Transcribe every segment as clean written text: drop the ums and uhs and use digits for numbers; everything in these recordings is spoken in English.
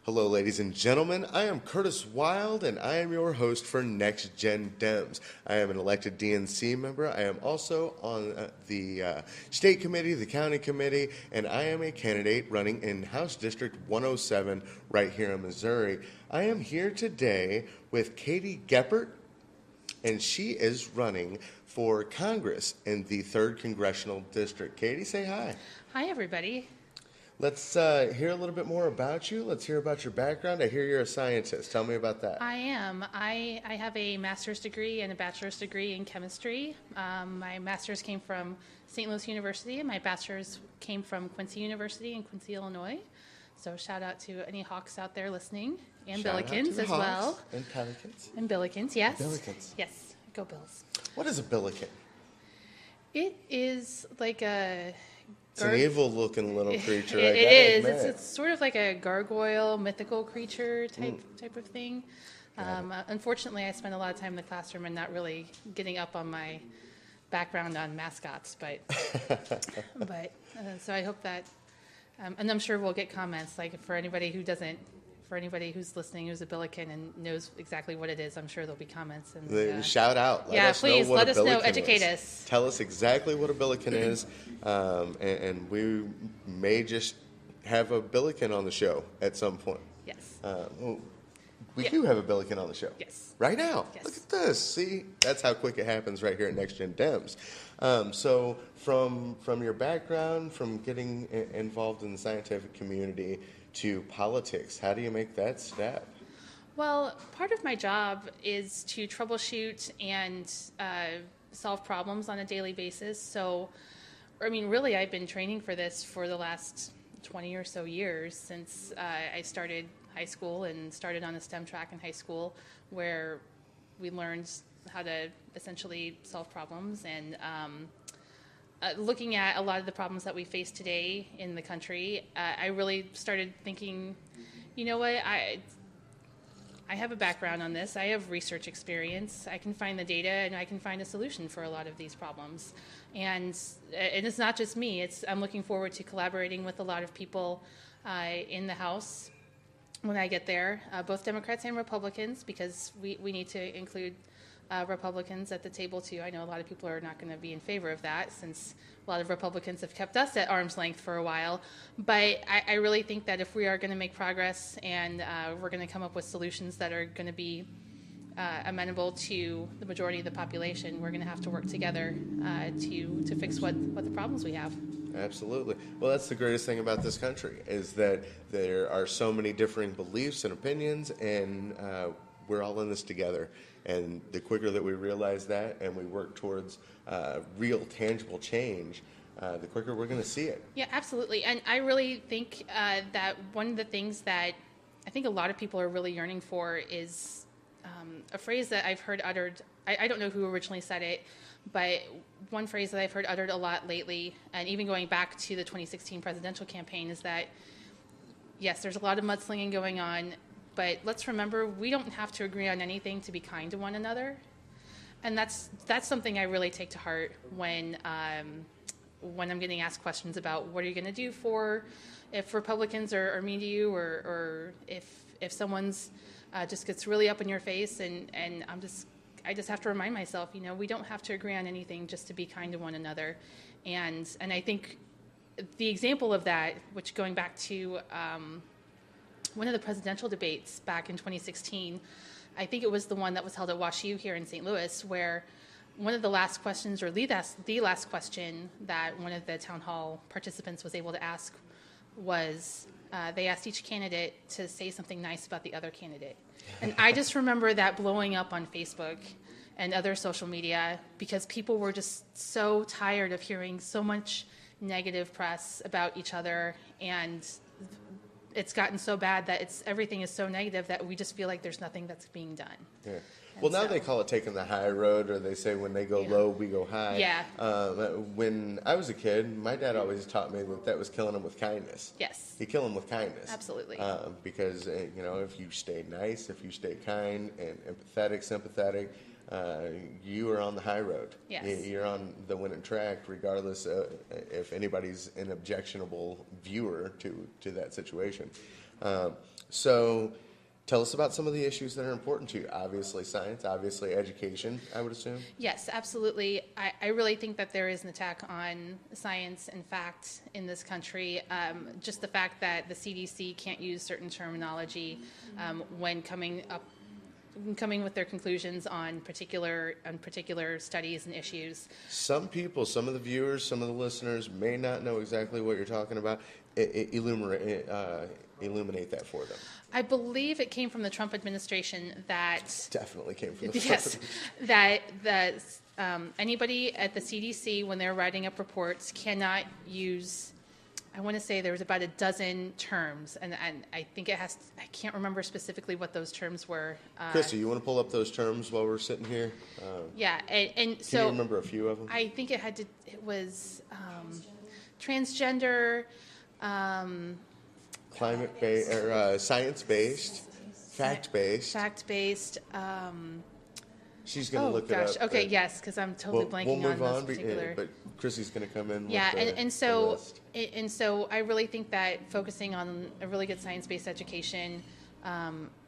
Hello, ladies and gentlemen. I am Curtis Wylde, and I am your host for Next Gen Dems. I am an elected DNC member. I am also on the state committee, the county committee, and I am a candidate running in House District 107 right here in Missouri. I am here today with Katy Geppert, and she is running for Congress in the 3rd Congressional District. Katy, say hi. Hi, everybody. Let's hear a little bit more about you. Let's hear about your background. I hear you're a scientist. Tell me about that. I am. I have a master's degree and a bachelor's degree in chemistry. My master's came from St. Louis University, and my bachelor's came from Quincy University in Quincy, Illinois. So shout out to any Hawks out there listening, and Billikens as well. And Pelicans. And Billikens, yes. Billikens. Yes, go Bills. What is a billiken? It is like a... It's an evil-looking little creature. It is. It's sort of like a gargoyle, mythical creature type of thing. Unfortunately, I spend a lot of time in the classroom and not really getting up on my background on mascots. But so I hope that, and I'm sure we'll get comments. Like for anybody who's listening who's a billiken and knows exactly what it is, I'm sure there'll be comments. And shout out. Please let us know. Educate us. Tell us exactly what a billiken is, and we may just have a billiken on the show at some point. Yes. We do have a billiken on the show. Yes. Right now. Yes. Look at this. See, that's how quick it happens right here at Next Gen Dems. So from your background, from getting involved in the scientific community to politics, how do you make that step? Well, part of my job is to troubleshoot and solve problems on a daily basis. So, I mean, really, I've been training for this for the last 20 or so years since I started high school and started on a STEM track in high school where we learned how to essentially solve problems and looking at a lot of the problems that we face today in the country, I really started thinking, you know what, I have a background on this. I have research experience. I can find the data and I can find a solution for a lot of these problems. And it's not just me. I'm looking forward to collaborating with a lot of people in the House when I get there, both Democrats and Republicans, because we need to include Republicans at the table too. I know a lot of people are not going to be in favor of that since a lot of Republicans have kept us at arm's length for a while. But I really think that if we are going to make progress and we're going to come up with solutions that are going to be amenable to the majority of the population, we're going to have to work together to fix what the problems we have. Absolutely. Well, that's the greatest thing about this country is that there are so many differing beliefs and opinions, and we're all in this together. And the quicker that we realize that and we work towards real, tangible change, the quicker we're going to see it. Yeah, absolutely. And I really think that one of the things that I think a lot of people are really yearning for is a phrase that I've heard uttered. I don't know who originally said it, but one phrase that I've heard uttered a lot lately, and even going back to the 2016 presidential campaign, is that, yes, there's a lot of mudslinging going on, but let's remember, we don't have to agree on anything to be kind to one another. And that's something I really take to heart when I'm getting asked questions about what are you going to do if Republicans are mean to you, or if someone's just gets really up in your face, and I just have to remind myself, we don't have to agree on anything just to be kind to one another. And I think the example of that, which going back to one of the presidential debates back in 2016, I think it was the one that was held at WashU here in St. Louis, where one of the last questions, or the last question that one of the town hall participants was able to ask was, they asked each candidate to say something nice about the other candidate. And I just remember that blowing up on Facebook and other social media because people were just so tired of hearing so much negative press about each other, and it's gotten so bad that everything is so negative that we just feel like there's nothing that's being done. Yeah. Well, now they call it taking the high road, or they say when they go low, we go high. Yeah. When I was a kid, my dad always taught me that was killing them with kindness. Yes. You kill them with kindness. Absolutely. Because, if you stay nice, if you stay kind and empathetic, sympathetic, you are on the high road. Yes. You're on the winning track, regardless if anybody's an objectionable viewer to that situation. So tell us about some of the issues that are important to you. Obviously science, obviously education, I would assume. Yes, absolutely. I really think that there is an attack on science and fact in this country. Just the fact that the CDC can't use certain terminology when coming with their conclusions on particular studies and issues. Some people, some of the viewers, some of the listeners may not know exactly what you're talking about. Illuminate that for them. I believe it came from the Trump administration that Definitely came from the yes, that anybody at the CDC, when they're writing up reports, cannot use. I want to say there was about a dozen terms, and I think it has. I can't remember specifically what those terms were. Christy, you want to pull up those terms while we're sitting here? Yeah, and so can you remember a few of them? I think it was transgender, Climate-based, or science-based, fact-based. fact-based. She's going to look it up. Okay, yes, because I'm totally blanking we'll move on on, those particular. but Chrissy's going to come in. Yeah, with and the so list. I really think that focusing on a really good science-based education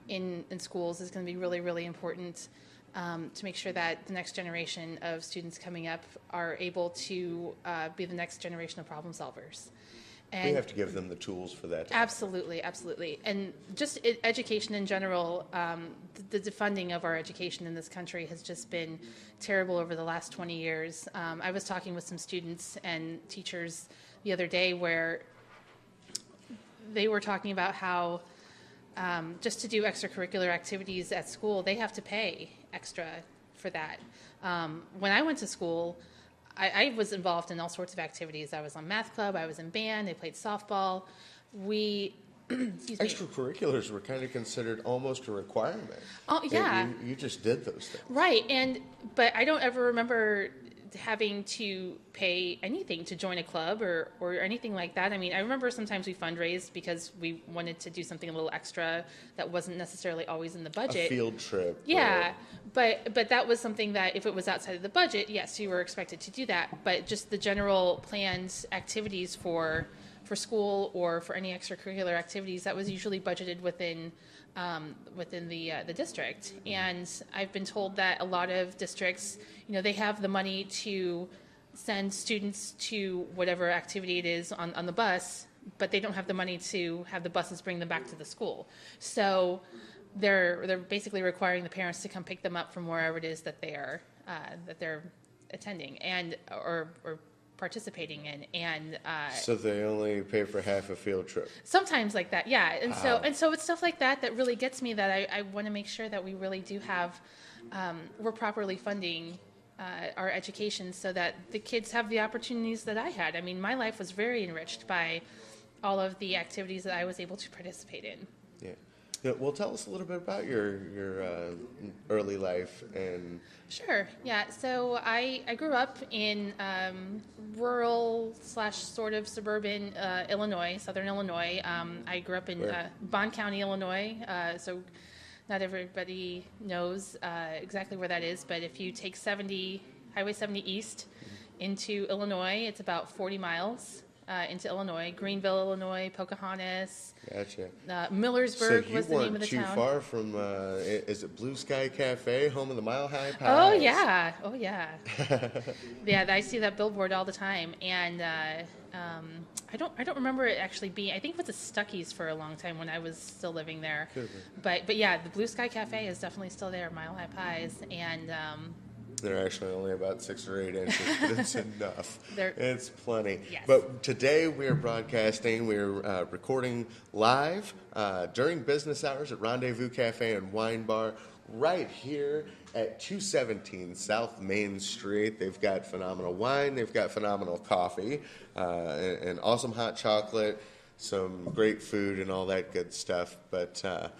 in schools is going to be really, really important to make sure that the next generation of students coming up are able to be the next generation of problem solvers. And we have to give them the tools for that. Absolutely, absolutely. And just education in general, the defunding of our education in this country has just been terrible over the last 20 years. I was talking with some students and teachers the other day where they were talking about how just to do extracurricular activities at school, they have to pay extra for that. When I went to school, I was involved in all sorts of activities. I was on math club. I was in band. I played softball. Extracurriculars were kind of considered almost a requirement. Oh, yeah. You just did those things. Right. But I don't ever remember having to pay anything to join a club or anything like that. I mean, I remember sometimes we fundraised because we wanted to do something a little extra that wasn't necessarily always in the budget. A field trip. Yeah, but that was something that if it was outside of the budget, yes, you were expected to do that. But just the general planned activities for school or for any extracurricular activities, that was usually budgeted within the district. And I've been told that a lot of districts, they have the money to send students to whatever activity it is on the bus, but they don't have the money to have the buses bring them back to the school. So they're basically requiring the parents to come pick them up from wherever it is that they're attending and or participating in, and so they only pay for half a field trip. Sometimes like that, yeah. And so it's stuff like that that really gets me. That I want to make sure that we really do have we're properly funding our education so that the kids have the opportunities that I had. I mean, my life was very enriched by all of the activities that I was able to participate in. Yeah. Well, tell us a little bit about your early life and. Sure. Yeah. So I grew up in rural / sort of suburban Illinois, southern Illinois. I grew up in Bond County, Illinois. So not everybody knows exactly where that is, but if you take Highway 70 East into Illinois, it's about 40 miles. Into Illinois, Greenville, Illinois, Pocahontas. Gotcha. Millersburg was the name of the town. So you weren't too far from, is it Blue Sky Cafe, home of the Mile High Pies? Oh, yeah. Oh, yeah. Yeah, I see that billboard all the time. And I don't remember it actually being, I think it was a Stuckey's for a long time when I was still living there. But yeah, the Blue Sky Cafe is definitely still there, Mile High Pies. And they're actually only about 6 or 8 inches, but it's enough. It's plenty. Yes. But today we are broadcasting, we're recording live during business hours at Rendezvous Cafe and Wine Bar right here at 217 South Main Street. They've got phenomenal wine, they've got phenomenal coffee, and awesome hot chocolate, some great food and all that good stuff. But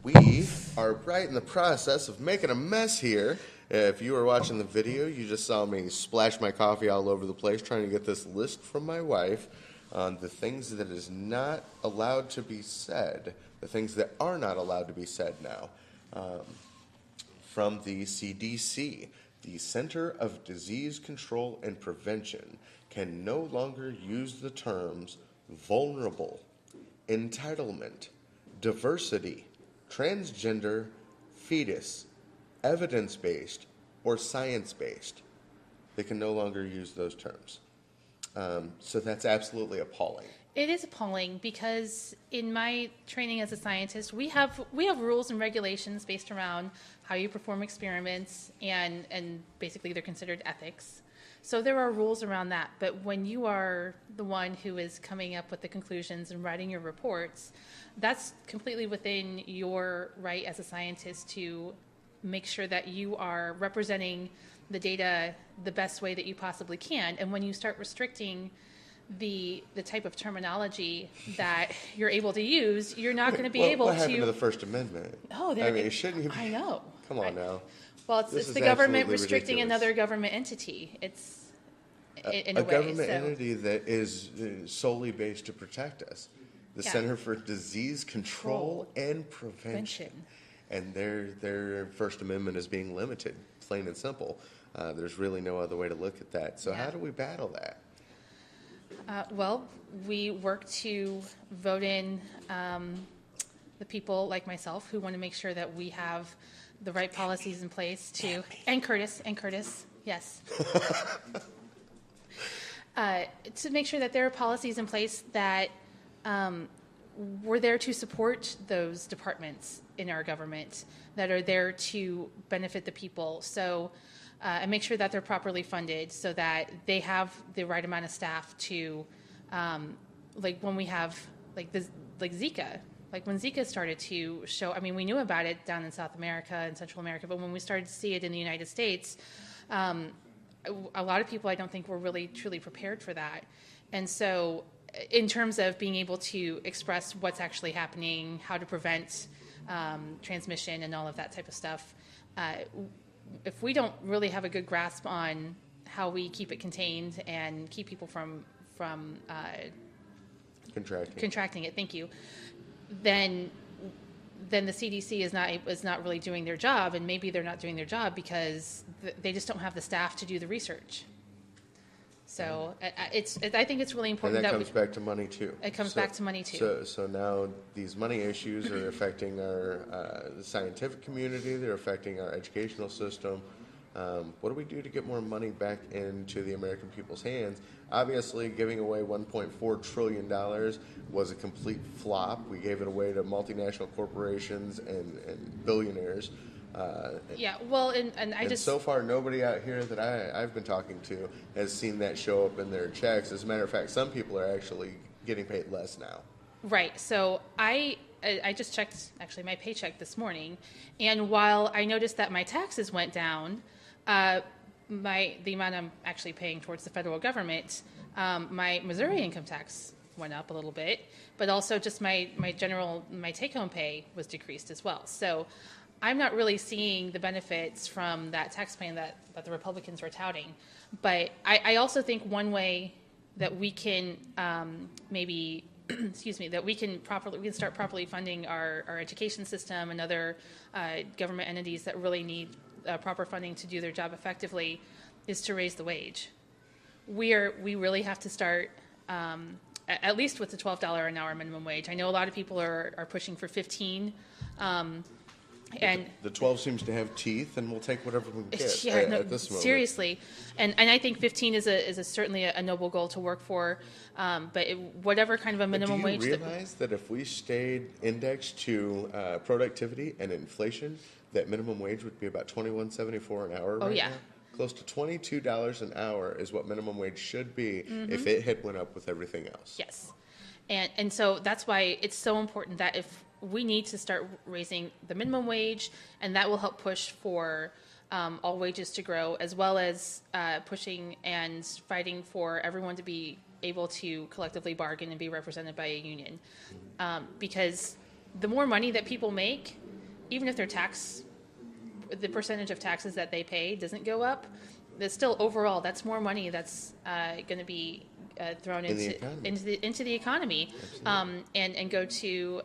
we are right in the process of making a mess here. If you were watching the video, you just saw me splash my coffee all over the place trying to get this list from my wife on the things that is not allowed to be said, the things that are not allowed to be said now. from the CDC. The Center of Disease Control and Prevention can no longer use the terms vulnerable, entitlement, diversity, transgender, fetus, evidence-based, or science-based. They can no longer use those terms. So that's absolutely appalling. It is appalling because in my training as a scientist, we have rules and regulations based around how you perform experiments, and basically they're considered ethics. So there are rules around that. But when you are the one who is coming up with the conclusions and writing your reports, that's completely within your right as a scientist to make sure that you are representing the data the best way that you possibly can. And when you start restricting the type of terminology that you're able to use, you're not going to be able to. What happened to the First Amendment? Oh, Shouldn't you? I know. Come on now. Well, it's the government restricting another government entity. It's in a way, government entity that is solely based to protect us. The Center for Disease Control and Prevention. And their First Amendment is being limited, plain and simple. There's really no other way to look at that. So how do we battle that? Well, we work to vote in the people like myself who want to make sure that we have the right policies in place to, and Curtis, yes, to make sure that there are policies in place that we're there to support those departments in our government that are there to benefit the people. So, and make sure that they're properly funded so that they have the right amount of staff to, like when we have like Zika, like when Zika started to show. I mean, we knew about it down in South America and Central America, but when we started to see it in the United States, a lot of people I don't think were really truly prepared for that. And so, in terms of being able to express what's actually happening, how to prevent transmission and all of that type of stuff, if we don't really have a good grasp on how we keep it contained and keep people from contracting it, thank you, then the CDC is not really doing their job, and maybe they're not doing their job because they just don't have the staff to do the research. So I think it's really important. And that comes back to money too. It comes back to money too. So now these money issues are affecting our scientific community. They're affecting our educational system. What do we do to get more money back into the American people's hands? Obviously, giving away $1.4 trillion was a complete flop. We gave it away to multinational corporations and billionaires. And so far, nobody out here that I've been talking to has seen that show up in their checks. As a matter of fact, some people are actually getting paid less now. Right. So I just checked actually my paycheck this morning, and while I noticed that my taxes went down, the amount I'm actually paying towards the federal government, my Missouri income tax went up a little bit, but also just my take-home pay was decreased as well. So I'm not really seeing the benefits from that tax plan that the Republicans were touting. But I also think one way that we can that we can start properly funding our education system and other government entities that really need proper funding to do their job effectively is to raise the wage. We really have to start at least with the $12 an hour minimum wage. I know a lot of people are pushing for 15. And the 12 seems to have teeth, and we'll take whatever we can get at this moment. Seriously, and I think 15 is certainly a noble goal to work for. But whatever kind of a minimum wage. Do you realize that if we stayed indexed to productivity and inflation, that minimum wage would be about $21.74 an hour right now? Close to $22 an hour is what minimum wage should be if it had went up with everything else. Yes, and so that's why it's so important that if we need to start raising the minimum wage, and that will help push for all wages to grow, as well as pushing and fighting for everyone to be able to collectively bargain and be represented by a union. Because the more money that people make, even if the percentage of taxes that they pay doesn't go up, there's still overall, that's more money that's going to be thrown into the economy, and go to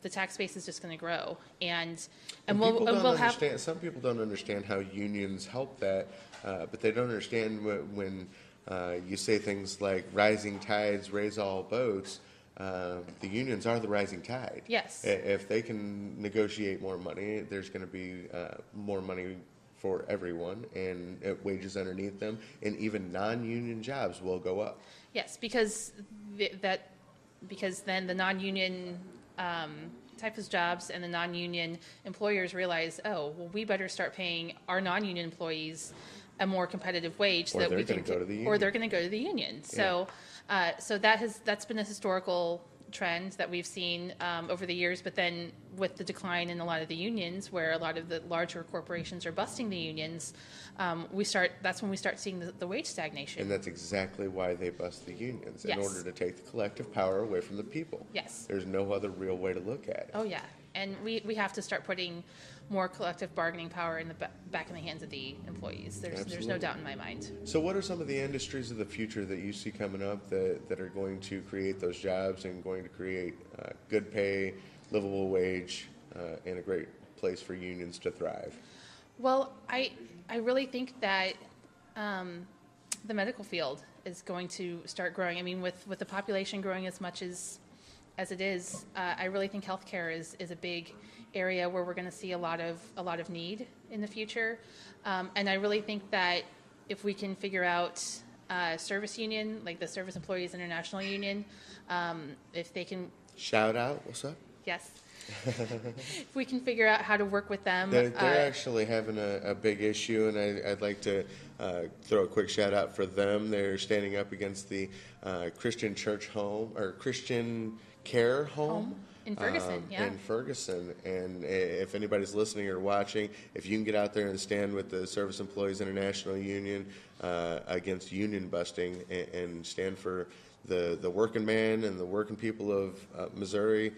the tax base is just going to grow, and People don't we'll have. understand. Some people don't understand how unions help that, but they don't understand when you say things like "rising tides raise all boats." The unions are the rising tide. Yes. If they can negotiate more money, there's going to be more money for everyone, and wages underneath them, and even non-union jobs will go up. Yes, because then the non-union types of jobs and the non-union employers realize, oh, well, we better start paying our non-union employees a more competitive wage, so Or that they're we can, gonna go to the or union. they're going to go to the union. So, so that's been a historical trend that we've seen over the years. But then with the decline in a lot of the unions, where a lot of the larger corporations are busting the unions, that's when we start seeing the wage stagnation. And that's exactly why they bust the unions, in Yes. order to take the collective power away from the people. Yes. There's no other real way to look at it. Oh, yeah. And we have to start putting more collective bargaining power in the back in the hands of the employees. There's no Absolutely. doubt in my mind. So what are some of the industries of the future that you see coming up that are going to create those jobs and going to create good pay, livable wage, and a great place for unions to thrive? Well, I really think that the medical field is going to start growing. I mean, with the population growing as much as it is, I really think healthcare is a big area where we're going to see a lot of need in the future. And I really think that if we can figure out service union, like the Service Employees International Union, if they can, Shout out, what's up? yes, if we can figure out how to work with them. They're actually having a big issue, and I'd like to throw a quick shout out for them. They're standing up against the Christian Church Home, or Christian Care Home. In Ferguson, yeah. In Ferguson. And if anybody's listening or watching, if you can get out there and stand with the Service Employees International Union against union busting, and stand for the working man and the working people of Missouri,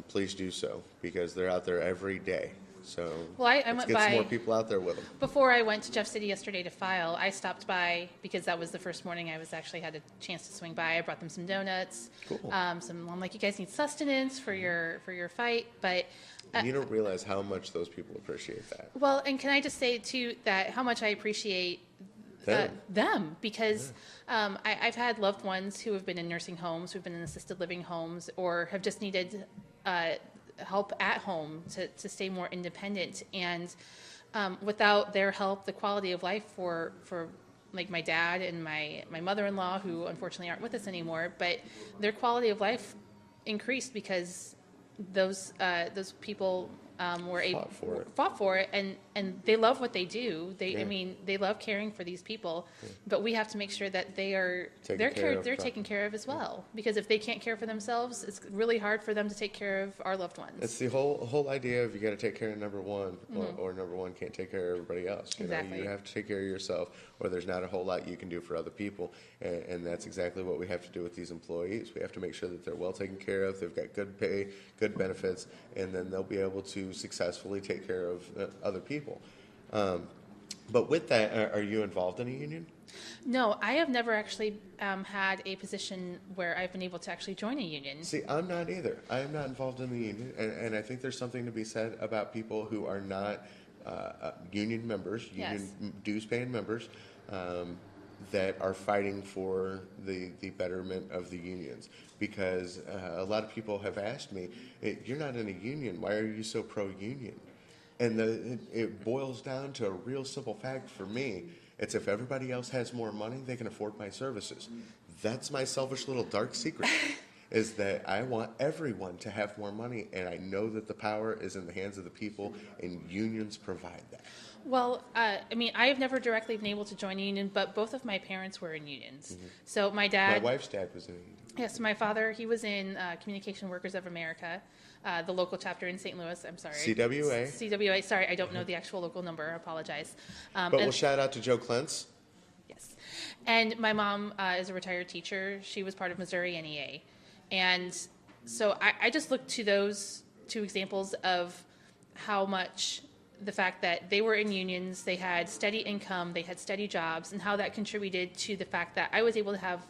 please do so, because they're out there every day. So Well, I let's went get by some more people out there with them. before I went to Jeff City yesterday to file. I stopped by because that was the first morning I had a chance to swing by. I brought them some donuts. Cool. I'm like, you guys need sustenance for your fight, but And you don't realize how much those people appreciate that. well, and can I just say too that how much I appreciate them, because I've had loved ones who have been in nursing homes, who've been in assisted living homes, or have just needed help at home to stay more independent. And without their help, the quality of life for like my dad and my mother-in-law, who unfortunately aren't with us anymore, but their quality of life increased because those people fought for it, and they love what they do. I mean, they love caring for these people, but we have to make sure that they're taken care of as well. Because if they can't care for themselves, it's really hard for them to take care of our loved ones. It's the whole idea of you got to take care of number one, or number one can't take care of everybody else. Exactly. You have to take care of yourself, or there's not a whole lot you can do for other people. And that's exactly what we have to do with these employees. We have to make sure that they're well taken care of, they've got good pay, good benefits, and then they'll be able to successfully take care of other people. But with that, are you involved in a union? No, I have never actually had a position where I've been able to actually join a union. See, I'm not either. I am not involved in the union, and I think there's something to be said about people who are not union members, union dues-paying members, that are fighting for the betterment of the unions. Because a lot of people have asked me, you're not in a union, why are you so pro-union? And it boils down to a real simple fact for me. It's if everybody else has more money, they can afford my services. That's my selfish little dark secret, is that I want everyone to have more money, and I know that the power is in the hands of the people, and unions provide that. Well, I mean, I have never directly been able to join a union, but both of my parents were in unions. Mm-hmm. So my dad... My wife's dad was in a union. Yes, my father, he was in Communication Workers of America, the local chapter in St. Louis. I'm sorry. CWA. CWA. Sorry, I don't know the actual local number. I apologize. But we'll shout out to Joe Klentz. Yes. And my mom is a retired teacher. She was part of Missouri NEA. And so I just looked to those two examples of how much the fact that they were in unions, they had steady income, they had steady jobs, and how that contributed to the fact that I was able to have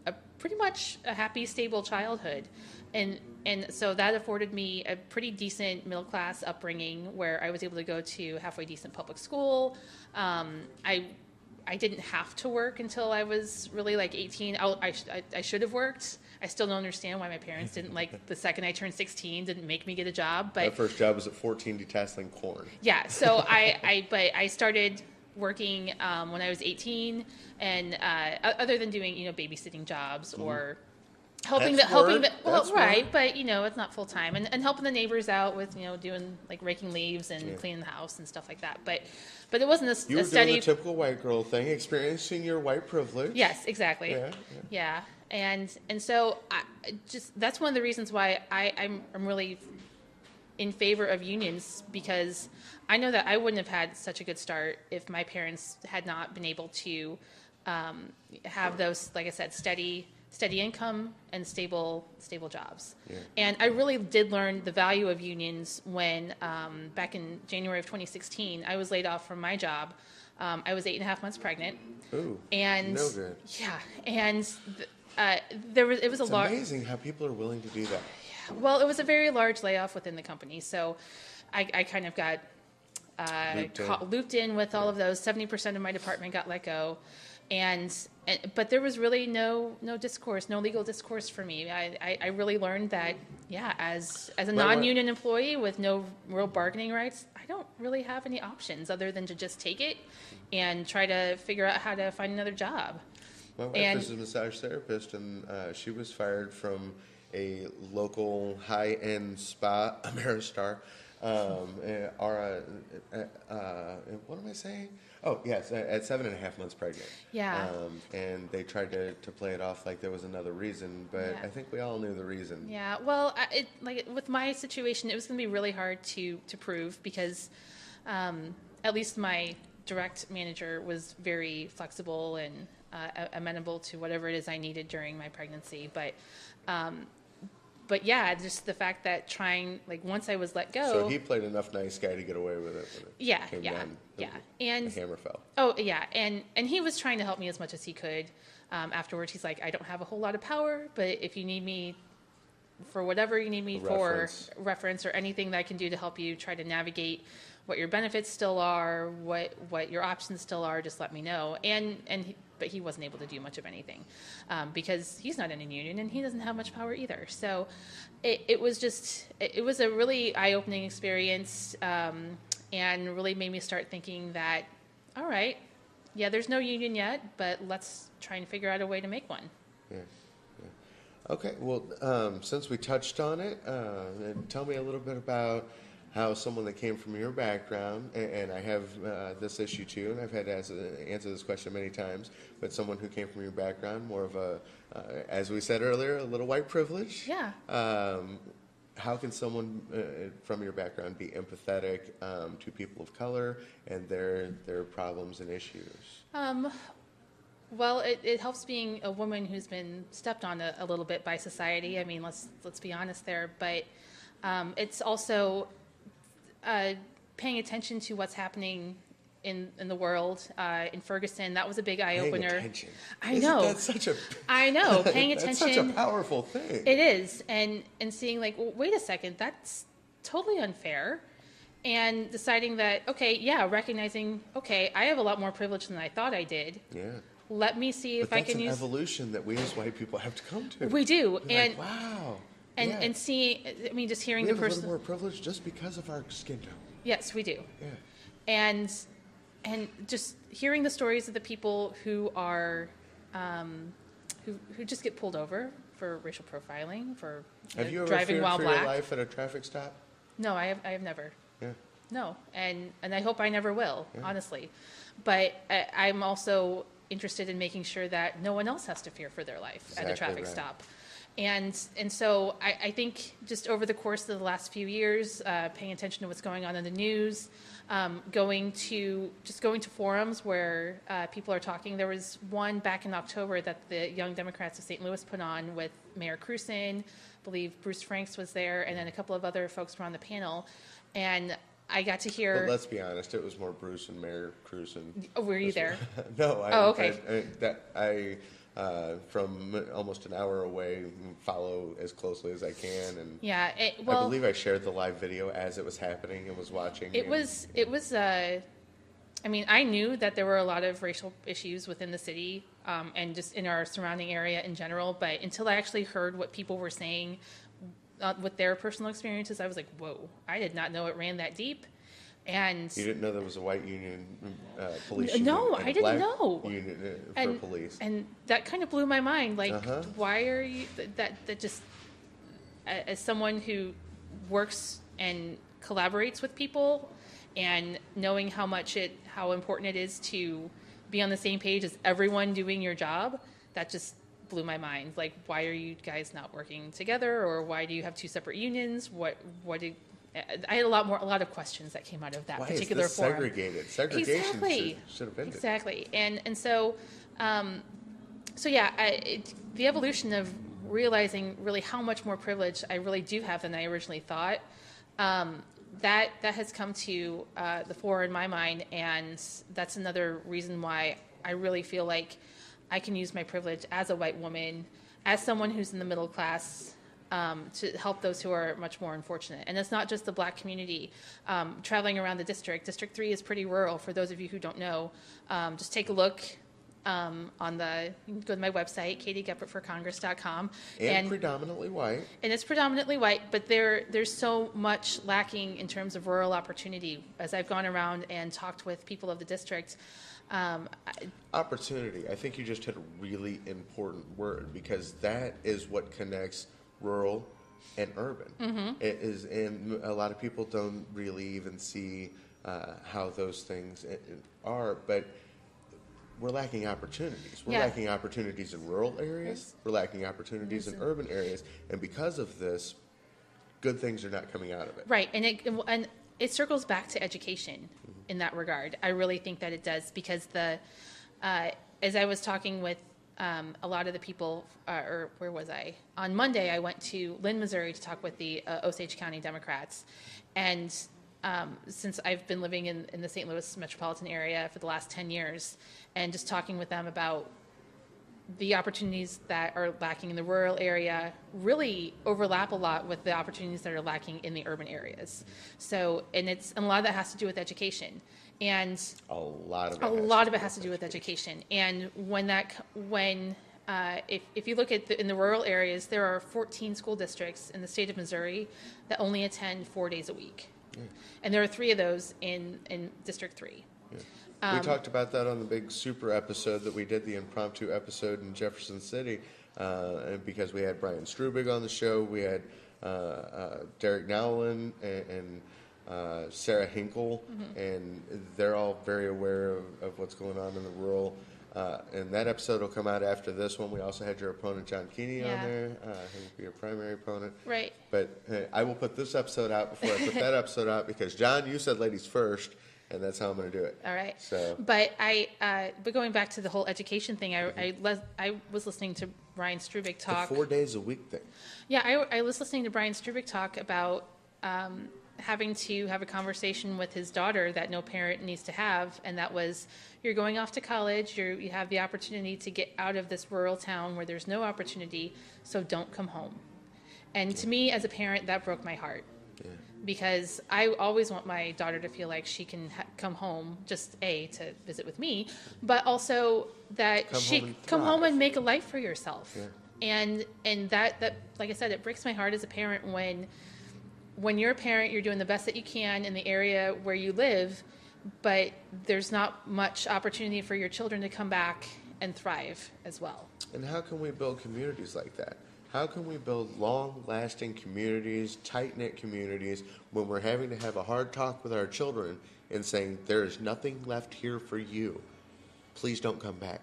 a pretty much a happy, stable childhood. And so that afforded me a pretty decent middle class upbringing where I was able to go to halfway decent public school. I didn't have to work until I was really like 18. I should have worked. I still don't understand why my parents didn't, like, the second I turned 16, didn't make me get a job. But my first job was at 14 detasseling corn. Yeah, so I started working when I was 18, and other than doing, babysitting jobs or helping right, but it's not full time, and helping the neighbors out with doing like raking leaves and cleaning the house and stuff like that. But it wasn't a You were steady. doing the typical white girl thing, experiencing your white privilege. Yes, exactly. Yeah. And so that's one of the reasons why I'm really in favor of unions, because I know that I wouldn't have had such a good start if my parents had not been able to have those, like I said, steady income and stable jobs. Yeah. And I really did learn the value of unions when back in January of 2016, I was laid off from my job. I was 8.5 months pregnant. Ooh, and no good. Yeah, and it was a lot. It's amazing how people are willing to do that. Yeah, well, it was a very large layoff within the company, so I kind of got looped in with all of those. 70% of my department got let go. But there was really no discourse, no legal discourse for me. I really learned that, as a non-union employee with no real bargaining rights, I don't really have any options other than to just take it and try to figure out how to find another job. My wife is a massage therapist, and she was fired from a local high-end spa, Ameristar. What am I saying? Oh, yes, at 7.5 months pregnant. Yeah. And they tried to play it off like there was another reason, but I think we all knew the reason. Yeah, well, with my situation, it was going to be really hard to prove, because at least my direct manager was very flexible and amenable to whatever it is I needed during my pregnancy. But yeah, just the fact that once I was let go. So he played enough nice guy to get away with it. When it came down, and the hammer fell. Oh yeah, and he was trying to help me as much as he could. Afterwards, he's like, I don't have a whole lot of power, but if you need me for whatever you need me for, reference or anything that I can do to help you try to navigate what your benefits still are, what your options still are, just let me know. But he wasn't able to do much of anything because he's not in a union and he doesn't have much power either. So it was a really eye-opening experience, and really made me start thinking that, all right, there's no union yet, but let's try and figure out a way to make one. Yeah. Okay, well, since we touched on it, tell me a little bit about how someone that came from your background, and I have this issue too, and I've had to answer this question many times, but someone who came from your background, more of a, as we said earlier, a little white privilege. Yeah. How can someone from your background be empathetic to people of color and their problems and issues? Well, it helps being a woman who's been stepped on a little bit by society. I mean, let's be honest there, but it's also paying attention to what's happening in the world. In Ferguson, that was a big eye opener. Paying attention. I know. That's such a. I know. Paying attention. That's such a powerful thing. It is, and seeing like, well, wait a second, that's totally unfair, and deciding that recognizing I have a lot more privilege than I thought I did. Yeah. Let me see if I can use. That's an evolution that we as white people have to come to. We do, and like, wow. And seeing, I mean, just hearing we the have person. a little more privilege just because of our skin tone. Yes, we do. Yeah. And just hearing the stories of the people who are, who just get pulled over for racial profiling, for have you ever driving feared while for black. Your life at a traffic stop? No, I have never. Yeah. No, and I hope I never will, honestly. But I'm also interested in making sure that no one else has to fear for their life at a traffic stop. And so I think just over the course of the last few years, paying attention to what's going on in the news, going to forums where people are talking. There was one back in October that the Young Democrats of St. Louis put on with Mayor Cruson. I believe Bruce Franks was there, and then a couple of other folks were on the panel. And I got to hear. But let's be honest, it was more Bruce and Mayor Cruson. Oh, were you there? No. Okay. from almost an hour away, follow as closely as I can. And Yeah. I believe I shared the live video as it was happening and was watching. It was. I mean, I knew that there were a lot of racial issues within the city and just in our surrounding area in general. But until I actually heard what people were saying with their personal experiences, I was like, whoa, I did not know it ran that deep. And you didn't know there was a white union police union? No, and I a didn't black know. Union for police. And that kind of blew my mind. Like, why are you, that just, as someone who works and collaborates with people, and knowing how important it is to be on the same page as everyone doing your job, that just blew my mind. Like, why are you guys not working together, or why do you have two separate unions? I had a lot of questions that came out of that particular is this forum. Segregated. Segregation should have ended. Exactly, and so the evolution of realizing really how much more privilege I really do have than I originally thought. That has come to the fore in my mind, and that's another reason why I really feel like I can use my privilege as a white woman, as someone who's in the middle class, to help those who are much more unfortunate. And it's not just the black community. Traveling around the district, District 3 is pretty rural. For those of you who don't know, just take a look. You can go to my website, katygeppertforcongress.com. And predominantly white. And it's predominantly white, but there's so much lacking in terms of rural opportunity. As I've gone around and talked with people of the district. Opportunity. I think you just hit a really important word, because that is what connects rural and urban. It is, and a lot of people don't really even see how those things are, but we're lacking opportunities. We're lacking opportunities in rural areas. We're lacking opportunities in urban areas. And because of this, good things are not coming out of it. Right. And it circles back to education in that regard. I really think that it does, because as I was talking with a lot of the people, or where was I? On Monday, I went to Lynn, Missouri to talk with the Osage County Democrats. And since I've been living in the St. Louis metropolitan area for the last 10 years, and just talking with them about the opportunities that are lacking in the rural area really overlap a lot with the opportunities that are lacking in the urban areas. So, and a lot of that has to do with education. And a lot of it has to do with education. And if you look at in the rural areas, there are 14 school districts in the state of Missouri that only attend 4 days a week. And there are 3 of those in District 3. We talked about that on the big super episode that we did, the impromptu episode in Jefferson City, because we had Brian Strubig on the show, we had Derek Nowlin and Sarah Hinkle, and they're all very aware of what's going on in the rural. And that episode will come out after this one. We also had your opponent, John Keeney, on there. He will be your primary opponent. Right. But I will put this episode out before I put that episode out, because, John, you said ladies first, and that's how I'm going to do it. All right. So, but going back to the whole education thing, I was listening to Brian Strubig talk. The 4 days a week thing. Yeah, I was listening to Brian Strubig talk about having to have a conversation with his daughter that no parent needs to have, and that was, you're going off to college, you have the opportunity to get out of this rural town where there's no opportunity, so don't come home. And to me, as a parent, that broke my heart. Yeah. Because I always want my daughter to feel like she can come home, just to visit with me, but also that come home and make a life for yourself. Yeah. And that, like I said, it breaks my heart as a parent when you're a parent, you're doing the best that you can in the area where you live, but there's not much opportunity for your children to come back and thrive as well. And how can we build communities like that? How can we build long-lasting communities, tight-knit communities, when we're having to have a hard talk with our children and saying, there is nothing left here for you. Please don't come back.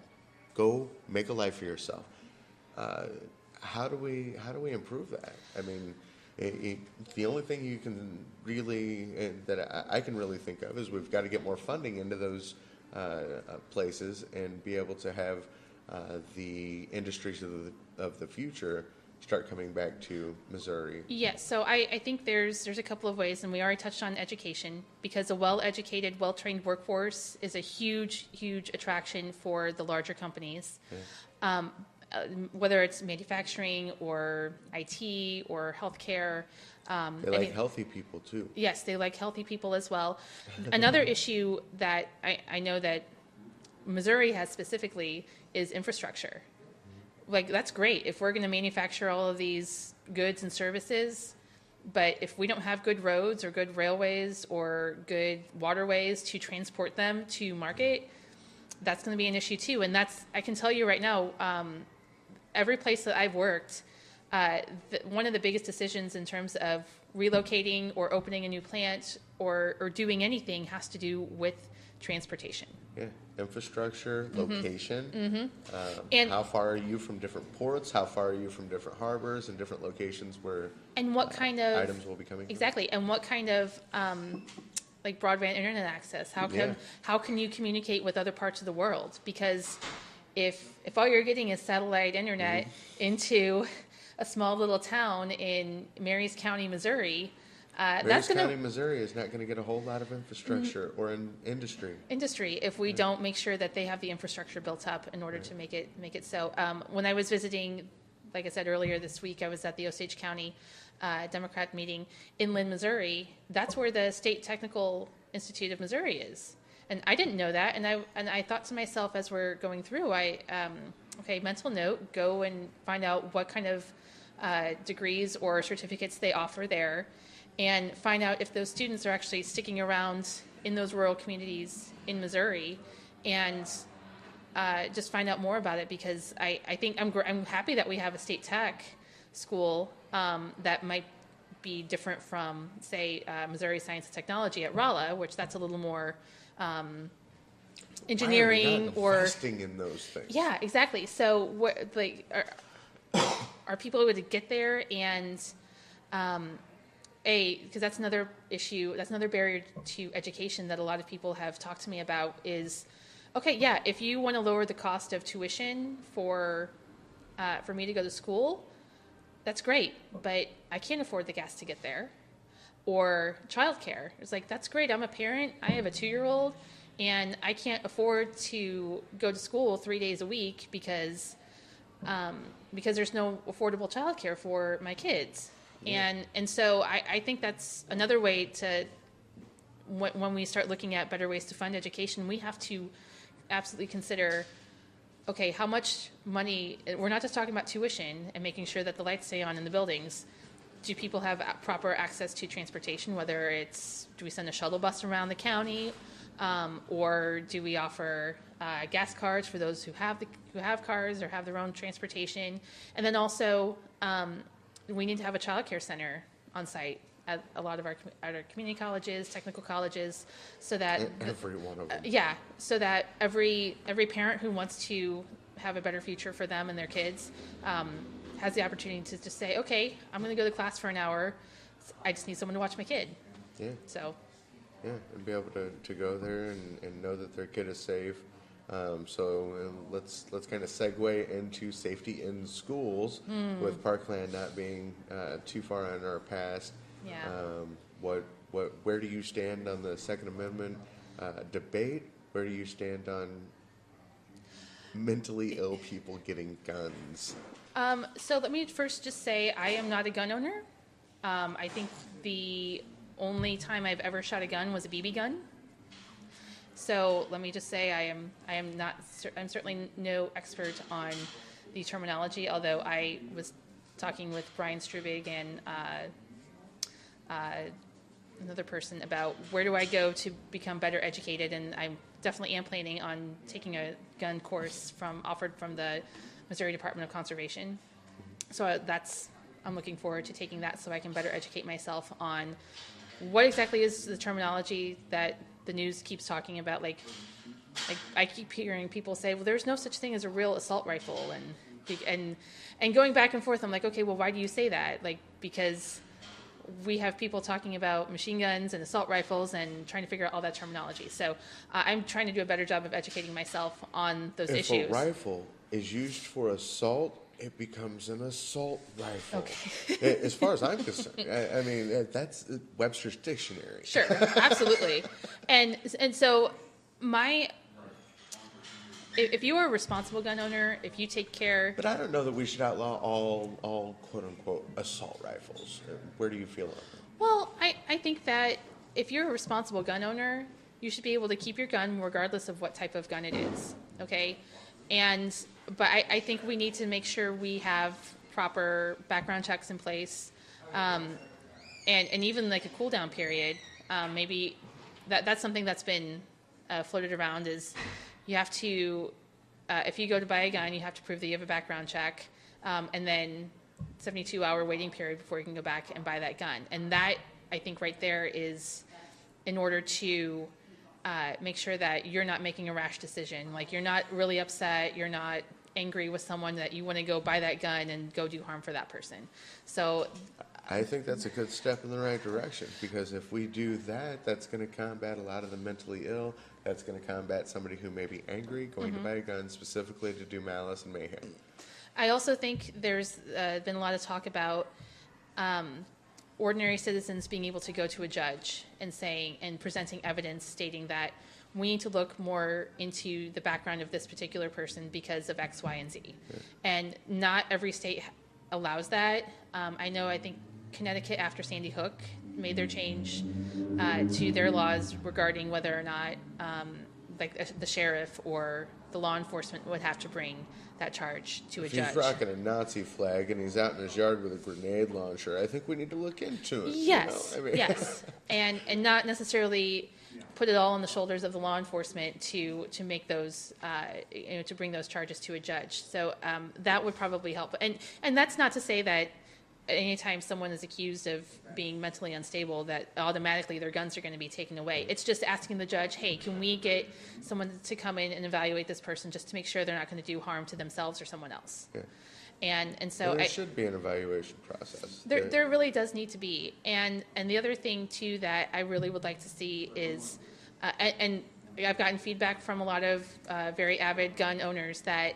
Go make a life for yourself. How do we improve that? I mean, the only thing you can really, that I can really think of, is we've got to get more funding into those places and be able to have the industries of the future start coming back to Missouri? Yes, so I think there's a couple of ways, and we already touched on education, because a well-educated, well-trained workforce is a huge, huge attraction for the larger companies. Yeah. Whether it's manufacturing or IT or healthcare. They like healthy people too. Yes, they like healthy people as well. Another issue that I know that Missouri has specifically is infrastructure. Like, that's great if we're going to manufacture all of these goods and services, but if we don't have good roads or good railways or good waterways to transport them to market, that's going to be an issue too. And I can tell you right now, every place that I've worked, one of the biggest decisions in terms of relocating or opening a new plant or doing anything has to do with transportation. Yeah, infrastructure, location. And how far are you from different ports? How far are you from different harbors and different locations where and what kind of items will be coming exactly, and what kind of like broadband internet access? How can you communicate with other parts of the world? Because if all you're getting is satellite internet into a small little town in Marys County, Missouri, Marys County, Missouri is not going to get a whole lot of infrastructure or in industry if we don't make sure that they have the infrastructure built up in order to make it so. When I was visiting, like I said earlier this week, I was at the Osage County Democrat meeting in Lynn, Missouri. That's where the State Technical Institute of Missouri is. And I didn't know that, and I thought to myself as we're going through, mental note, go and find out what kind of degrees or certificates they offer there, and find out if those students are actually sticking around in those rural communities in Missouri, and just find out more about it, because I think I'm happy that we have a state tech school that might be different from, say, Missouri Science and Technology at Rolla, which that's a little more engineering or investing in those things. Yeah, exactly. So, are people able to get there? And because that's another issue, that's another barrier to education that a lot of people have talked to me about is, okay, yeah, if you want to lower the cost of tuition for me to go to school, that's great, but I can't afford the gas to get there. Or childcare. It's like, that's great. I'm a parent. I have a 2-year-old, and I can't afford to go to school 3 days a week because there's no affordable childcare for my kids. Yeah. And so I think that's another way to, when we start looking at better ways to fund education, we have to absolutely consider, okay, how much money, we're not just talking about tuition and making sure that the lights stay on in the buildings. Do people have proper access to transportation, whether it's, do we send a shuttle bus around the county, or do we offer gas cards for those who have cars or have their own transportation? And then also, we need to have a child care center on site at a lot of our community colleges, technical colleges, so that every one of them. So that every parent who wants to have a better future for them and their kids has the opportunity to just say, okay, I'm going to go to class for an hour. I just need someone to watch my kid. Yeah. So. Yeah, and be able to go there and know that their kid is safe. Let's kind of segue into safety in schools with Parkland not being too far on our past. Yeah. Where do you stand on the Second Amendment debate? Where do you stand on mentally ill people getting guns? So let me first just say I am not a gun owner. I think the only time I've ever shot a gun was a BB gun. So let me just say I'm certainly no expert on the terminology, although I was talking with Brian Strubig and another person about where do I go to become better educated, and I definitely am planning on taking a gun course offered from the Missouri Department of Conservation. So I'm looking forward to taking that so I can better educate myself on what exactly is the terminology that the news keeps talking about. Like I keep hearing people say, well, there's no such thing as a real assault rifle, and going back and forth. I'm like, okay, well, why do you say that? Like, because we have people talking about machine guns and assault rifles and trying to figure out all that terminology. So I'm trying to do a better job of educating myself on those issues. If a rifle is used for assault, it becomes an assault rifle. Okay. As far as I'm concerned, I mean, that's Webster's dictionary. Sure, absolutely. And so if you are a responsible gun owner, if you take care. But I don't know that we should outlaw all quote unquote assault rifles. Where do you feel on that? Well, I think that if you're a responsible gun owner, you should be able to keep your gun regardless of what type of gun it is. Okay? But I think we need to make sure we have proper background checks in place, and even like a cool down period. Maybe that's something that's been floated around is you have to, if you go to buy a gun, you have to prove that you have a background check, and then 72-hour waiting period before you can go back and buy that gun. And that, I think right there is in order to make sure that you're not making a rash decision. Like you're not really upset, you're not angry with someone that you want to go buy that gun and go do harm for that person. So I think that's a good step in the right direction, because if we do that, that's going to combat a lot of the mentally ill. That's going to combat somebody who may be angry, going to buy a gun specifically to do malice and mayhem. I also think there's been a lot of talk about ordinary citizens being able to go to a judge and presenting evidence stating that we need to look more into the background of this particular person because of X, Y, and Z. Yeah. And not every state allows that. I think Connecticut, after Sandy Hook, made their change to their laws regarding whether or not the sheriff or the law enforcement would have to bring that charge to a judge. If he's rocking a Nazi flag and he's out in his yard with a grenade launcher, I think we need to look into it. Yes, you know? I mean. Yes, and not necessarily put it all on the shoulders of the law enforcement to make those to bring those charges to a judge. So that would probably help. And that's not to say that anytime someone is accused of being mentally unstable that automatically their guns are going to be taken away. It's just asking the judge, hey, can we get someone to come in and evaluate this person just to make sure they're not going to do harm to themselves or someone else. Yeah. And so there should be an evaluation process. There really does need to be. And the other thing too that I really would like to see is and I've gotten feedback from a lot of very avid gun owners that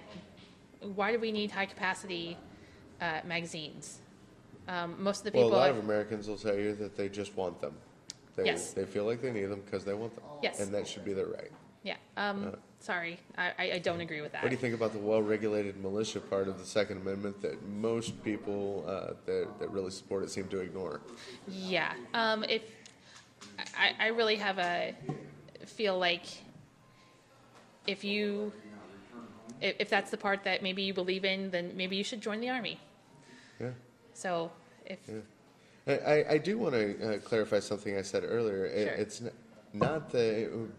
why do we need high capacity magazines? Most of the people. Well, a lot of Americans will tell you that they just want them. Yes. They feel like they need them because they want them. Yes. And that should be their right. Yeah. Sorry, I don't agree with that. What do you think about the well-regulated militia part of the Second Amendment that most people that really support it seem to ignore? Yeah. If I really have feel like if that's the part that maybe you believe in, then maybe you should join the Army. Yeah. So if I do want to clarify something I said earlier. Sure. It's not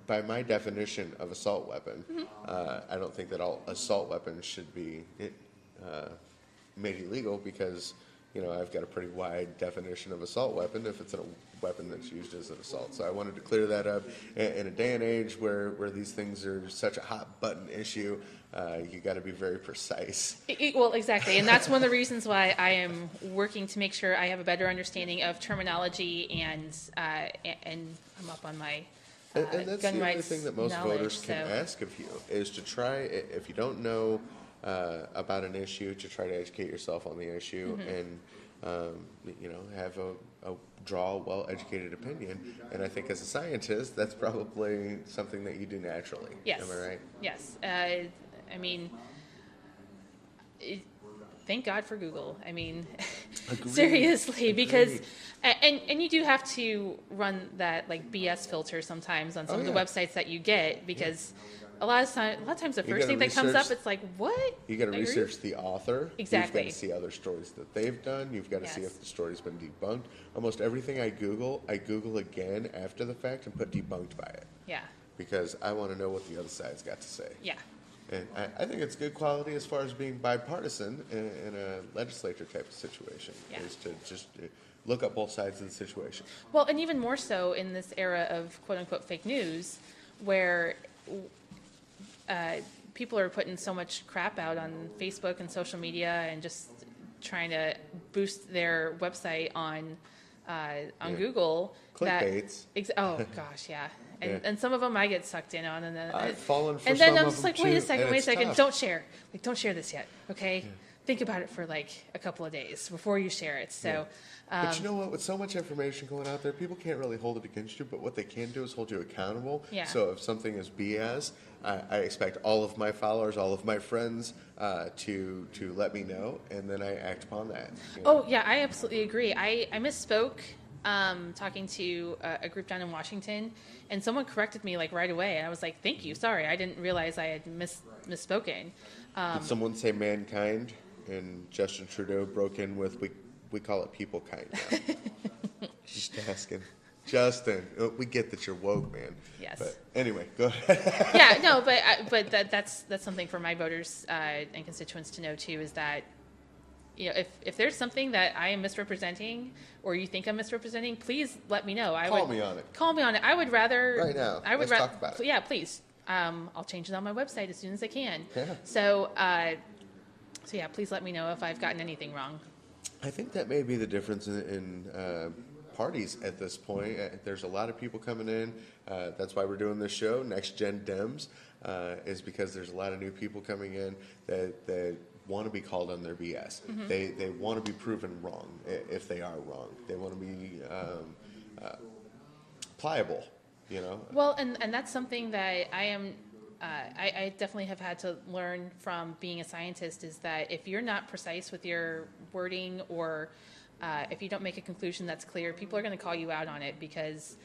by my definition of assault weapon. I don't think that all assault weapons should be made illegal because I've got a pretty wide definition of assault weapon if it's a weapon that's used as an assault. So I wanted to clear that up. In a day and age where these things are such a hot button issue, you got to be very precise. Well, exactly, and that's one of the reasons why I am working to make sure I have a better understanding of terminology and I'm up on my and that's gun the only rights thing that most knowledge, voters can ask of you is to try, if you don't know about an issue, to try to educate yourself on the issue and have a draw a well-educated opinion. And I think as a scientist, that's probably something that you do naturally. Yes. Am I right? Yes. Thank God for Google. Agreed. Seriously, because Agreed. and you do have to run that like BS filter sometimes on some of the websites that you get because a lot of times the first thing that comes up, it's like, what? You got to research the author. Exactly. You've got to see other stories that they've done. You've got to see if the story's been debunked. Almost everything I Google again after the fact and put debunked by it. Yeah. Because I want to know what the other side's got to say. Yeah. And I think it's good quality as far as being bipartisan in a legislature type of situation, is to just look up both sides of the situation. Well, and even more so in this era of quote-unquote fake news, where people are putting so much crap out on Facebook and social media and just trying to boost their website on Google. Clickbaits. Oh, gosh, yeah. And some of them I get sucked in on. I've fallen for and then some I'm of just them like, wait a too, second, and it's tough. don't share. Don't share this yet, okay? think about it for like a couple of days before you share it. So, but you know what? With so much information going out there, people can't really hold it against you. But what they can do is hold you accountable. Yeah. So if something is BS, I expect all of my followers, all of my friends, to let me know, and then I act upon that. You know? Oh yeah, I absolutely agree. I misspoke talking to a group down in Washington, and someone corrected me like right away, and I was like, "Thank you, sorry, I didn't realize I had misspoken." Did someone say mankind? And Justin Trudeau broke in with, we call it people kind now. Just asking. Justin, we get that you're woke, man. Yes. But anyway, go ahead. Yeah, no, but that's something for my voters and constituents to know too, is that, you know, if there's something that I am misrepresenting or you think I'm misrepresenting, please let me know. Call me on it. Call me on it. I would rather right now. Let's talk about it. Yeah, please. I'll change it on my website as soon as I can. Yeah. So yeah, please let me know if I've gotten anything wrong. I think that may be the difference in parties at this point. There's a lot of people coming in. That's why we're doing this show, Next Gen Dems, is because there's a lot of new people coming in that want to be called on their BS. Mm-hmm. They want to be proven wrong if they are wrong. They want to be pliable, you know? Well, and that's something that I am... I definitely have had to learn from being a scientist, is that if you're not precise with your wording, or if you don't make a conclusion that's clear, people are going to call you out on it because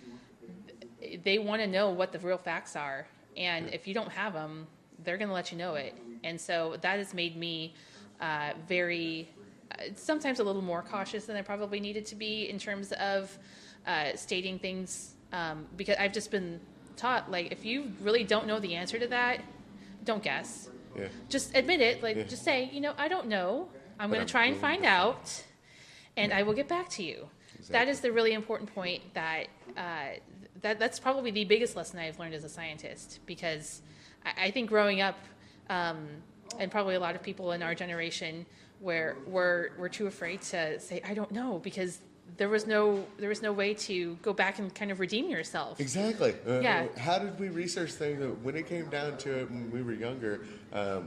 they want to know what the real facts are. And if you don't have them, they're going to let you know it. And so that has made me very, sometimes a little more cautious than I probably needed to be in terms of stating things, because I've just been taught, like, if you really don't know the answer to that, don't guess. Yeah. Just admit it. Like, just say, you know, I don't know. I'm going to try and find out, and I will get back to you. Exactly. That is the really important point. That's probably the biggest lesson I've learned as a scientist, because I think growing up, and probably a lot of people in our generation, where we're too afraid to say I don't know, because there was no way to go back and kind of redeem yourself. Exactly. Yeah. How did we research things that when it came down to it when we were younger,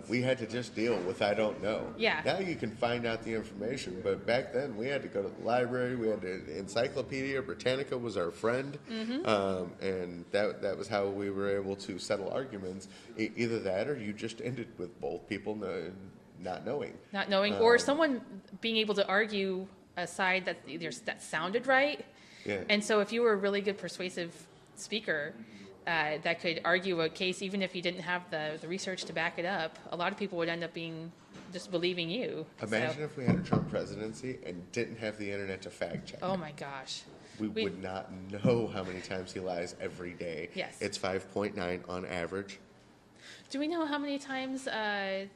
we had to just deal with I don't know. Yeah. Now you can find out the information, but back then we had to go to the library. We had to, Encyclopedia Britannica was our friend, mm-hmm. And that was how we were able to settle arguments. Either that, or you just ended with both people not knowing. Not knowing, or someone being able to argue a side that sounded right. Yeah. And so if you were a really good persuasive speaker that could argue a case, even if you didn't have the research to back it up, a lot of people would end up just believing you. Imagine if we had a Trump presidency and didn't have the internet to fact check. Oh my gosh. We would not know how many times he lies every day. Yes. It's 5.9 on average. Do we know how many times Sarah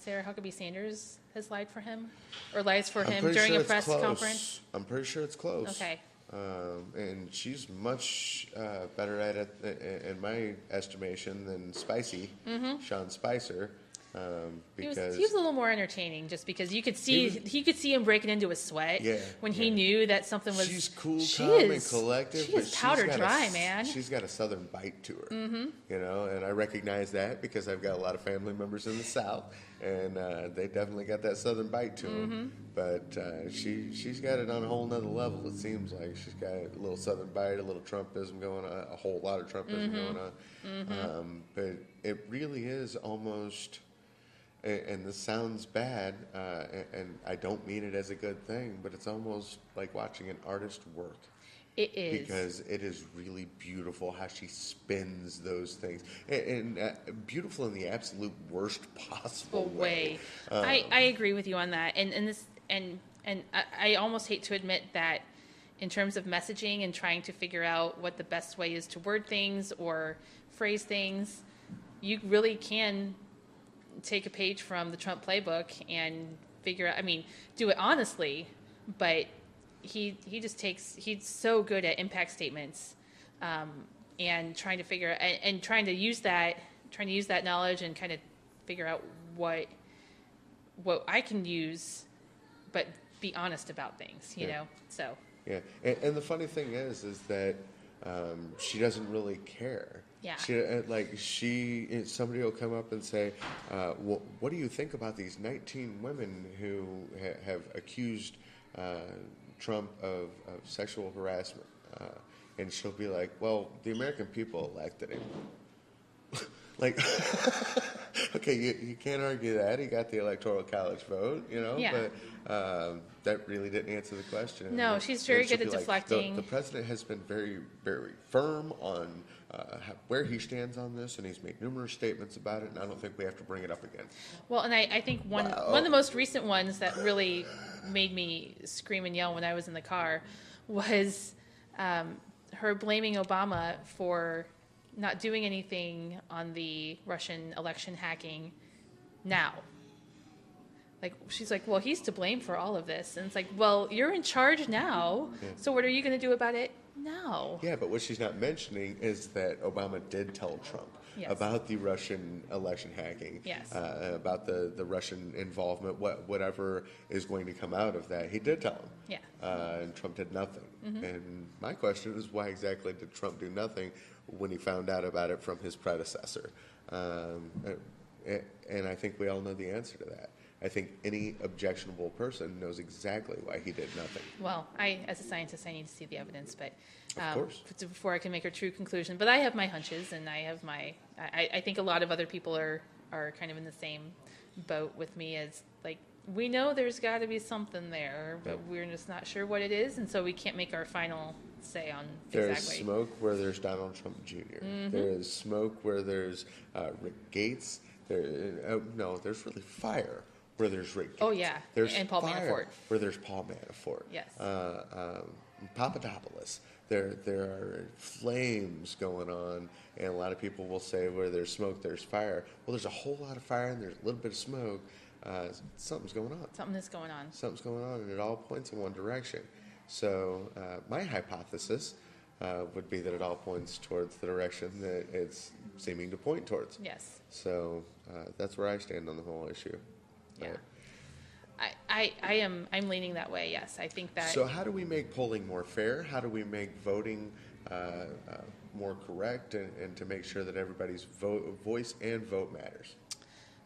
Huckabee Sanders has lied for him, or lies for him during a press conference? I'm pretty sure it's close. Okay. And she's much better at it, in my estimation, than Spicy, mm-hmm. Sean Spicer. Because he was a little more entertaining, just because you could see he could see him breaking into a sweat when he knew that something was. She's cool, calm, and collective. She is powder dry, man. She's got a southern bite to her, mm-hmm. you know, and I recognize that because I've got a lot of family members in the South, and they definitely got that southern bite to them. Mm-hmm. But she's got it on a whole nother level. It seems like she's got a little southern bite, a little Trumpism going on, a whole lot of Trumpism mm-hmm. going on. Mm-hmm. But it really is almost. And this sounds bad, and I don't mean it as a good thing, but it's almost like watching an artist work. It is. Because it is really beautiful how she spins those things. And beautiful in the absolute worst possible way. I agree with you on that. And I almost hate to admit that in terms of messaging and trying to figure out what the best way is to word things or phrase things, you really can take a page from the Trump playbook and figure out, do it honestly, but he's so good at impact statements, and trying to use that knowledge and kind of figure out what I can use, but be honest about things, you know? So. Yeah. And the funny thing is that, she doesn't really care. Yeah. Somebody will come up and say, what do you think about these 19 women who have accused Trump of sexual harassment? And she'll be like, well, the American people elected him. Like, okay, you can't argue that. He got the Electoral College vote, Yeah. but that really didn't answer the question. No, she's very good at deflecting. The president has been very, very firm on where he stands on this, and he's made numerous statements about it, and I don't think we have to bring it up again. Well, and I think one of the most recent ones that really made me scream and yell when I was in the car was her blaming Obama for not doing anything on the Russian election hacking now. Like, she's like, well, he's to blame for all of this. And it's like, well, you're in charge now, so what are you going to do about it now? Yeah, but what she's not mentioning is that Obama did tell Trump about the Russian election hacking, about the Russian involvement, whatever is going to come out of that. He did tell him. Yeah. And Trump did nothing. Mm-hmm. And my question is, why exactly did Trump do nothing when he found out about it from his predecessor? And I think we all know the answer to that. I think any objectionable person knows exactly why he did nothing. Well, as a scientist, I need to see the evidence, but of course. Before I can make a true conclusion. But I have my hunches, and I have I think a lot of other people are kind of in the same boat with me, as like, we know there's got to be something there, but we're just not sure what it is, and so we can't make our final say on There's exactly. There's smoke where there's Donald Trump Jr. Mm-hmm. There is smoke where there's Rick Gates. There's really fire where there's Rick Gates. Oh, yeah, There's and Paul fire Manafort. where there's Paul Manafort. Yes. Papadopoulos. There are flames going on, and a lot of people will say where there's smoke, there's fire. Well, there's a whole lot of fire, and there's a little bit of smoke. Something's going on. Something is going on. Something's going on, and it all points in one direction. So my hypothesis would be that it all points towards the direction that it's seeming to point towards. Yes. So that's where I stand on the whole issue. Yeah. I'm leaning that way, yes. I think that... So how do we make polling more fair? How do we make voting more correct, and to make sure that everybody's voice and vote matters?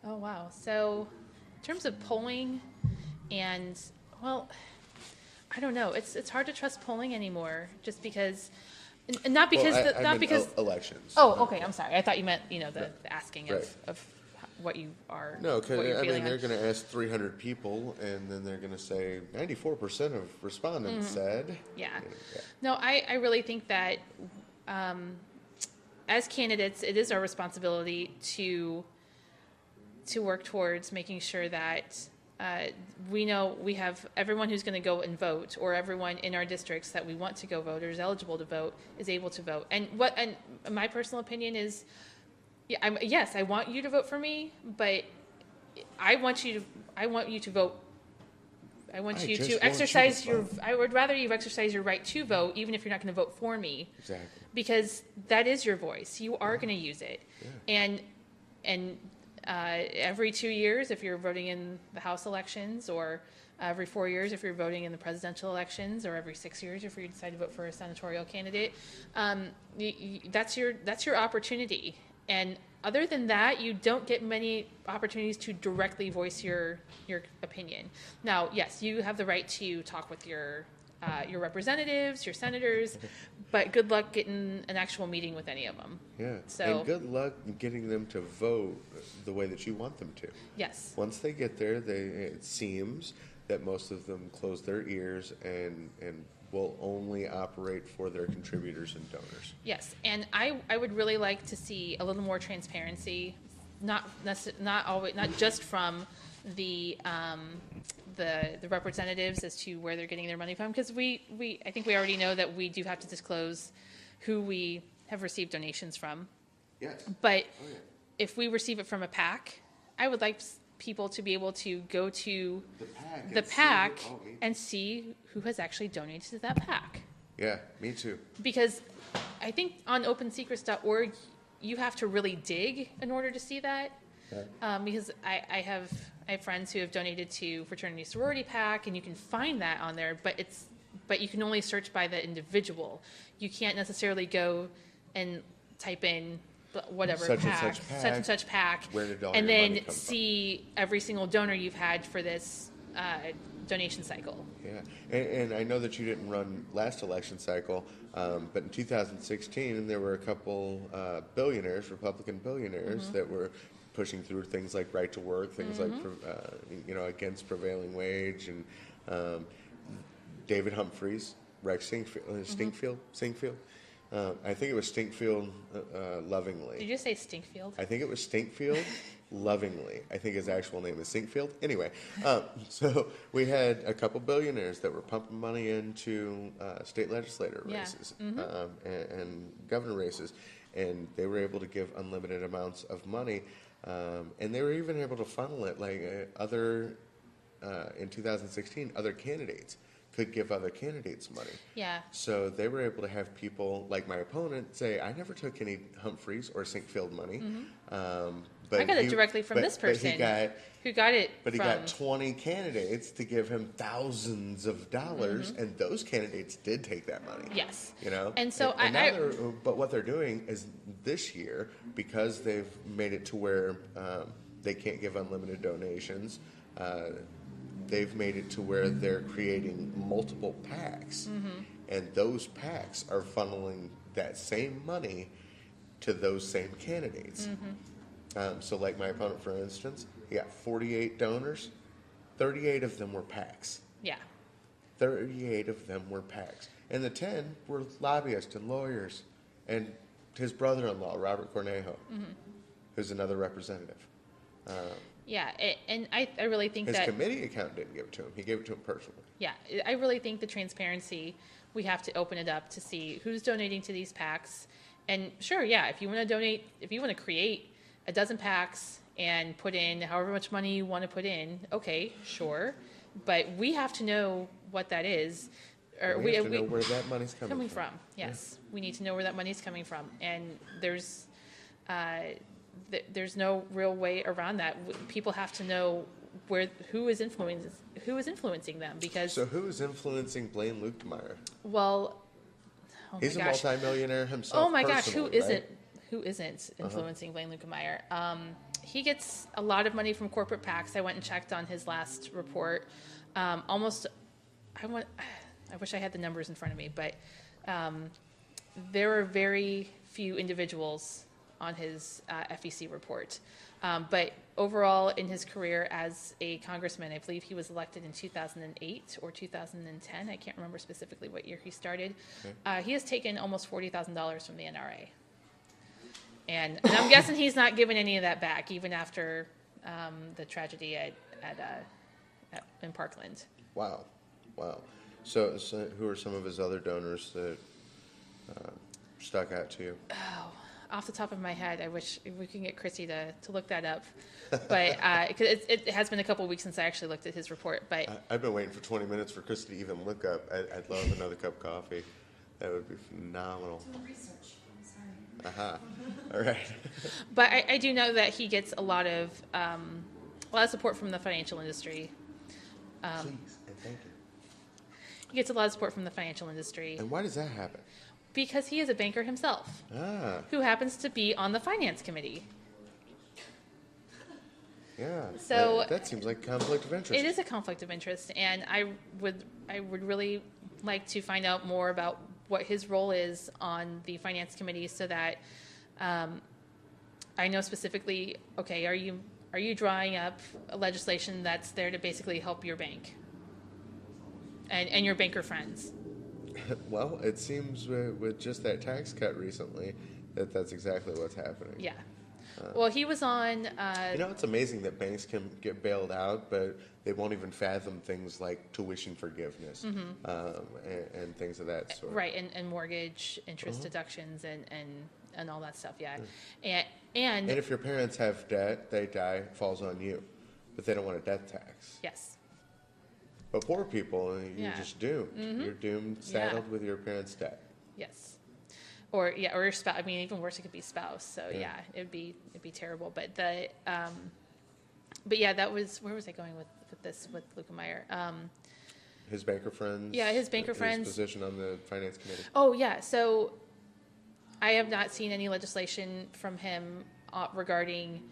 Oh, wow. So in terms of polling and, well, I don't know. It's hard to trust polling anymore, just because... Not because... elections. Oh, okay. I'm sorry. I thought you meant, the asking of what you are. No, because they're going to ask 300 people, and then they're going to say 94% of respondents said. Yeah. No, I really think that as candidates, it is our responsibility to work towards making sure that we know we have everyone who's going to go and vote, or everyone in our districts that we want to go vote or is eligible to vote is able to vote. And my personal opinion is, yes, I want you to vote for me, but I want you to vote. I want you to exercise I would rather you exercise your right to vote, even if you're not going to vote for me. Exactly. Because that is your voice. You are going to use it. Yeah. And every 2 years, if you're voting in the House elections, or every 4 years if you're voting in the presidential elections, or every 6 years if you decide to vote for a senatorial candidate, that's your opportunity. And other than that, you don't get many opportunities to directly voice your opinion. Now, yes, you have the right to talk with your representatives, your senators, but good luck getting an actual meeting with any of them. Yeah, so, and good luck getting them to vote the way that you want them to. Yes. Once they get there, it seems that most of them close their ears and will only operate for their contributors and donors. Yes, and I would really like to see a little more transparency, not just from the representatives as to where they're getting their money from, because I think we already know that we do have to disclose who we have received donations from. Yes. But if we receive it from a PAC, I would like people to be able to go to the PAC and see who has actually donated to that PAC. Yeah, me too. Because I think on opensecrets.org, you have to really dig in order to see that. Yeah. Because I have friends who have donated to Fraternity Sorority PAC, and you can find that on there, but it's but you can only search by the individual. You can't necessarily go and type in whatever Such and pack, such pack, such and such pack, where did all and your money then come from? see every single donor you've had for this donation cycle. Yeah, and I know that you didn't run last election cycle, but in 2016 there were a couple billionaires, Republican billionaires, that were pushing through things like right to work, things like against prevailing wage, and David Humphreys, Rex Stinkfield. I think it was Stinkfield lovingly. Did you say Stinkfield? I think it was Stinkfield lovingly. I think his actual name is Stinkfield. Anyway, so we had a couple billionaires that were pumping money into state legislator races and governor races, and they were able to give unlimited amounts of money, and they were even able to funnel it like in 2016, other candidates could give other candidates money. Yeah. So they were able to have people like my opponent say, I never took any Humphreys or Sinkfield money. But I got it directly from this person who got it But he got 20 candidates to give him thousands of dollars, and those candidates did take that money. Yes. You know? And so but what they're doing is this year, because they've made it to where they can't give unlimited donations, they've made it to where they're creating multiple PACs, and those PACs are funneling that same money to those same candidates. So like my opponent, for instance, he got 48 donors, 38 of them were PACs. Yeah. 38 of them were PACs. And the 10 were lobbyists and lawyers, and his brother-in-law, Robert Cornejo, who's another representative. Yeah, and I really think his that... committee account didn't give it to him. He gave it to him personally. Yeah, I really think the transparency, we have to open it up to see who's donating to these PACs. And sure, yeah, if you want to donate, if you want to create a dozen PACs and put in however much money you want to put in, okay, sure. But we have to know what that is. Or we have to know where that money's coming from. Yes, we need to know where that money's coming from. And there's no real way around that. People have to know who is influencing them, because... So who is influencing Blaine Luetkemeyer? Well, he's a multimillionaire himself. Oh my gosh, who isn't? Right? Who isn't influencing Blaine Luetkemeyer? He gets a lot of money from corporate PACs. I went and checked on his last report. I wish I had the numbers in front of me, but there are very few individuals on his FEC report. But overall, in his career as a congressman, I believe he was elected in 2008 or 2010. I can't remember specifically what year he started. Okay. He has taken almost $40,000 from the NRA. And I'm guessing he's not giving any of that back, even after the tragedy in Parkland. Wow. So who are some of his other donors that stuck out to you? Oh, off the top of my head, I wish we can get Chrissy to look that up. But cause it has been a couple of weeks since I actually looked at his report. But I've been waiting for 20 minutes for Chrissy to even look up. I'd love another cup of coffee. That would be phenomenal. Doing research. I'm sorry. All right. But I do know that he gets a lot of support from the financial industry. Please and thank you. He gets a lot of support from the financial industry. And why does that happen? Because he is a banker himself, who happens to be on the finance committee. Yeah. So that seems like a conflict of interest. It is a conflict of interest, and I would really like to find out more about what his role is on the finance committee, so that I know specifically. Okay, are you drawing up a legislation that's there to basically help your bank and your banker friends? Well, it seems with just that tax cut recently that's exactly what's happening. Yeah. Well, he was on... it's amazing that banks can get bailed out, but they won't even fathom things like tuition forgiveness and things of that sort. Right, and mortgage interest deductions and all that stuff, yeah. And if your parents have debt, they die, it falls on you. But they don't want a death tax. Yes. But poor people, you're just doomed. You're doomed, saddled with your parents' debt. Yes. Or your spouse. I mean, even worse, it could be spouse. So it'd be terrible. But that was, where was I going with this with Luetkemeyer? his banker friends. Yeah, his banker friends. His position on the finance committee. Oh, yeah. So I have not seen any legislation from him regarding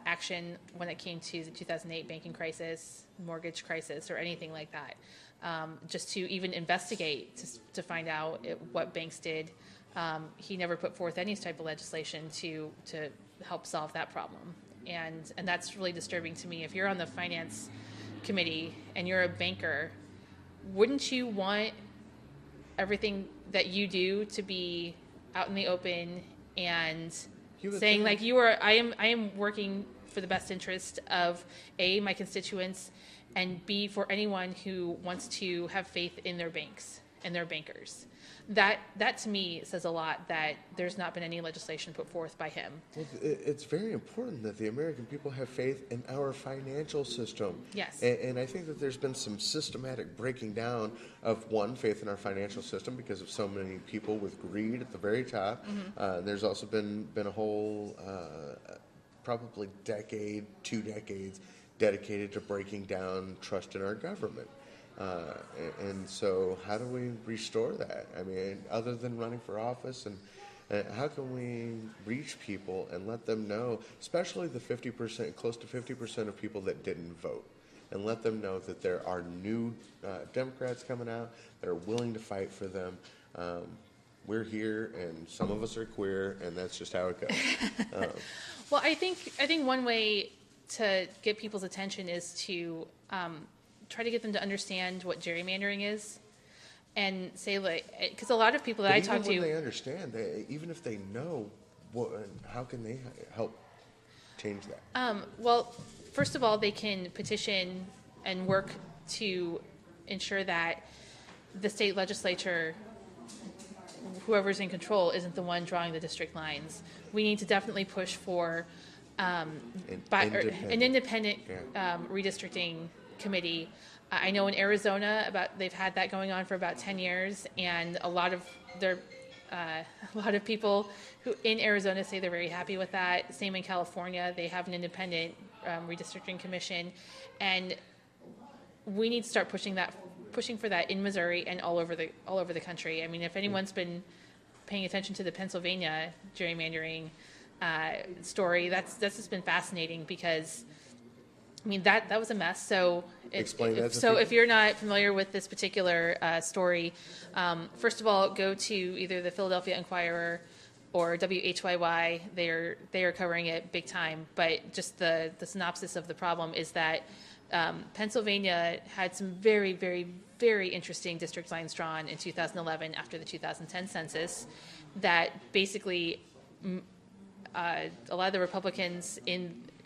action when it came to the 2008 banking crisis, mortgage crisis, or anything like that. Just to even investigate to find out what banks did. He never put forth any type of legislation to help solve that problem. And that's really disturbing to me. If you're on the finance committee and you're a banker, wouldn't you want everything that you do to be out in the open and saying like I am working for the best interest of A, my constituents, and B, for anyone who wants to have faith in their banks and their bankers. That to me says a lot that there's not been any legislation put forth by him. Well, it's very important that the American people have faith in our financial system. Yes. And I think that there's been some systematic breaking down of, one, faith in our financial system because of so many people with greed at the very top. Mm-hmm. There's also been a whole probably decade, 2 decades dedicated to breaking down trust in our government. And so how do we restore that? I mean, other than running for office, and how can we reach people and let them know, especially the 50%, close to 50% of people that didn't vote, and let them know that there are new Democrats coming out that are willing to fight for them. We're here, and some of us are queer, and that's just how it goes. Well, I think one way to get people's attention is to try to get them to understand what gerrymandering is, and say, like, because a lot of people that I talk to, even when they understand, even if they know, how can they help change that? Well, first of all, they can petition and work to ensure that the state legislature, whoever's in control, isn't the one drawing the district lines. We need to definitely push for an independent redistricting committee. I know in Arizona they've had that going on for about 10 years, and a lot of people who in Arizona say they're very happy with that. Same in California, they have an independent redistricting commission, and we need to start pushing for that in Missouri and all over the country. I mean, if anyone's been paying attention to the Pennsylvania gerrymandering story, that's just been fascinating because, I mean, that was a mess. So Explain that to so people. If you're not familiar with this particular story, first of all, go to either the Philadelphia Inquirer or WHYY. They are covering it big time. But just the synopsis of the problem is that Pennsylvania had some very, very, very interesting district lines drawn in 2011 after the 2010 census that basically a lot of the Republicans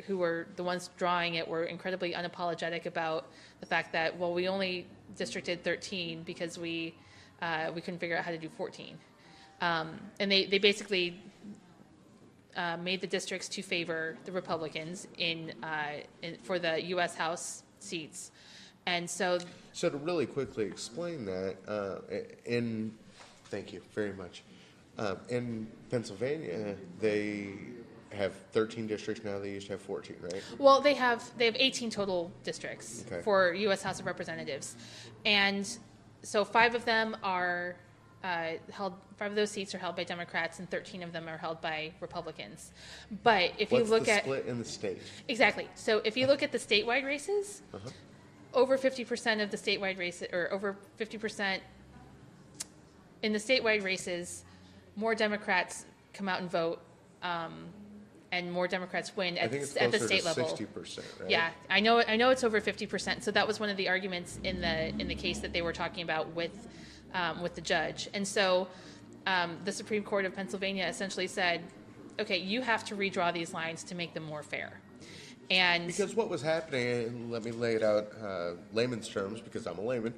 who were the ones drawing it were incredibly unapologetic about the fact that, well, we only districted 13 because we couldn't figure out how to do 14. And they basically made the districts to favor the Republicans for the U.S. House seats. And so to really quickly explain that, thank you very much. In Pennsylvania, they have 13 districts now. They used to have 14, right? Well, they have 18 total districts for U.S. House of Representatives, and so 5 of them are held. 5 of those seats are held by Democrats, and 13 of them are held by Republicans. But if you look at split in the state, exactly. So if you look at the statewide races, over 50% of the statewide races, or over 50% in the statewide races, more Democrats come out and vote. And more Democrats win at the state level. 60%, right? Yeah, I know it's over 50%. So that was one of the arguments in the case that they were talking about with the judge. And so the Supreme Court of Pennsylvania essentially said, okay, you have to redraw these lines to make them more fair. And because what was happening, and let me lay it out layman's terms because I'm a layman,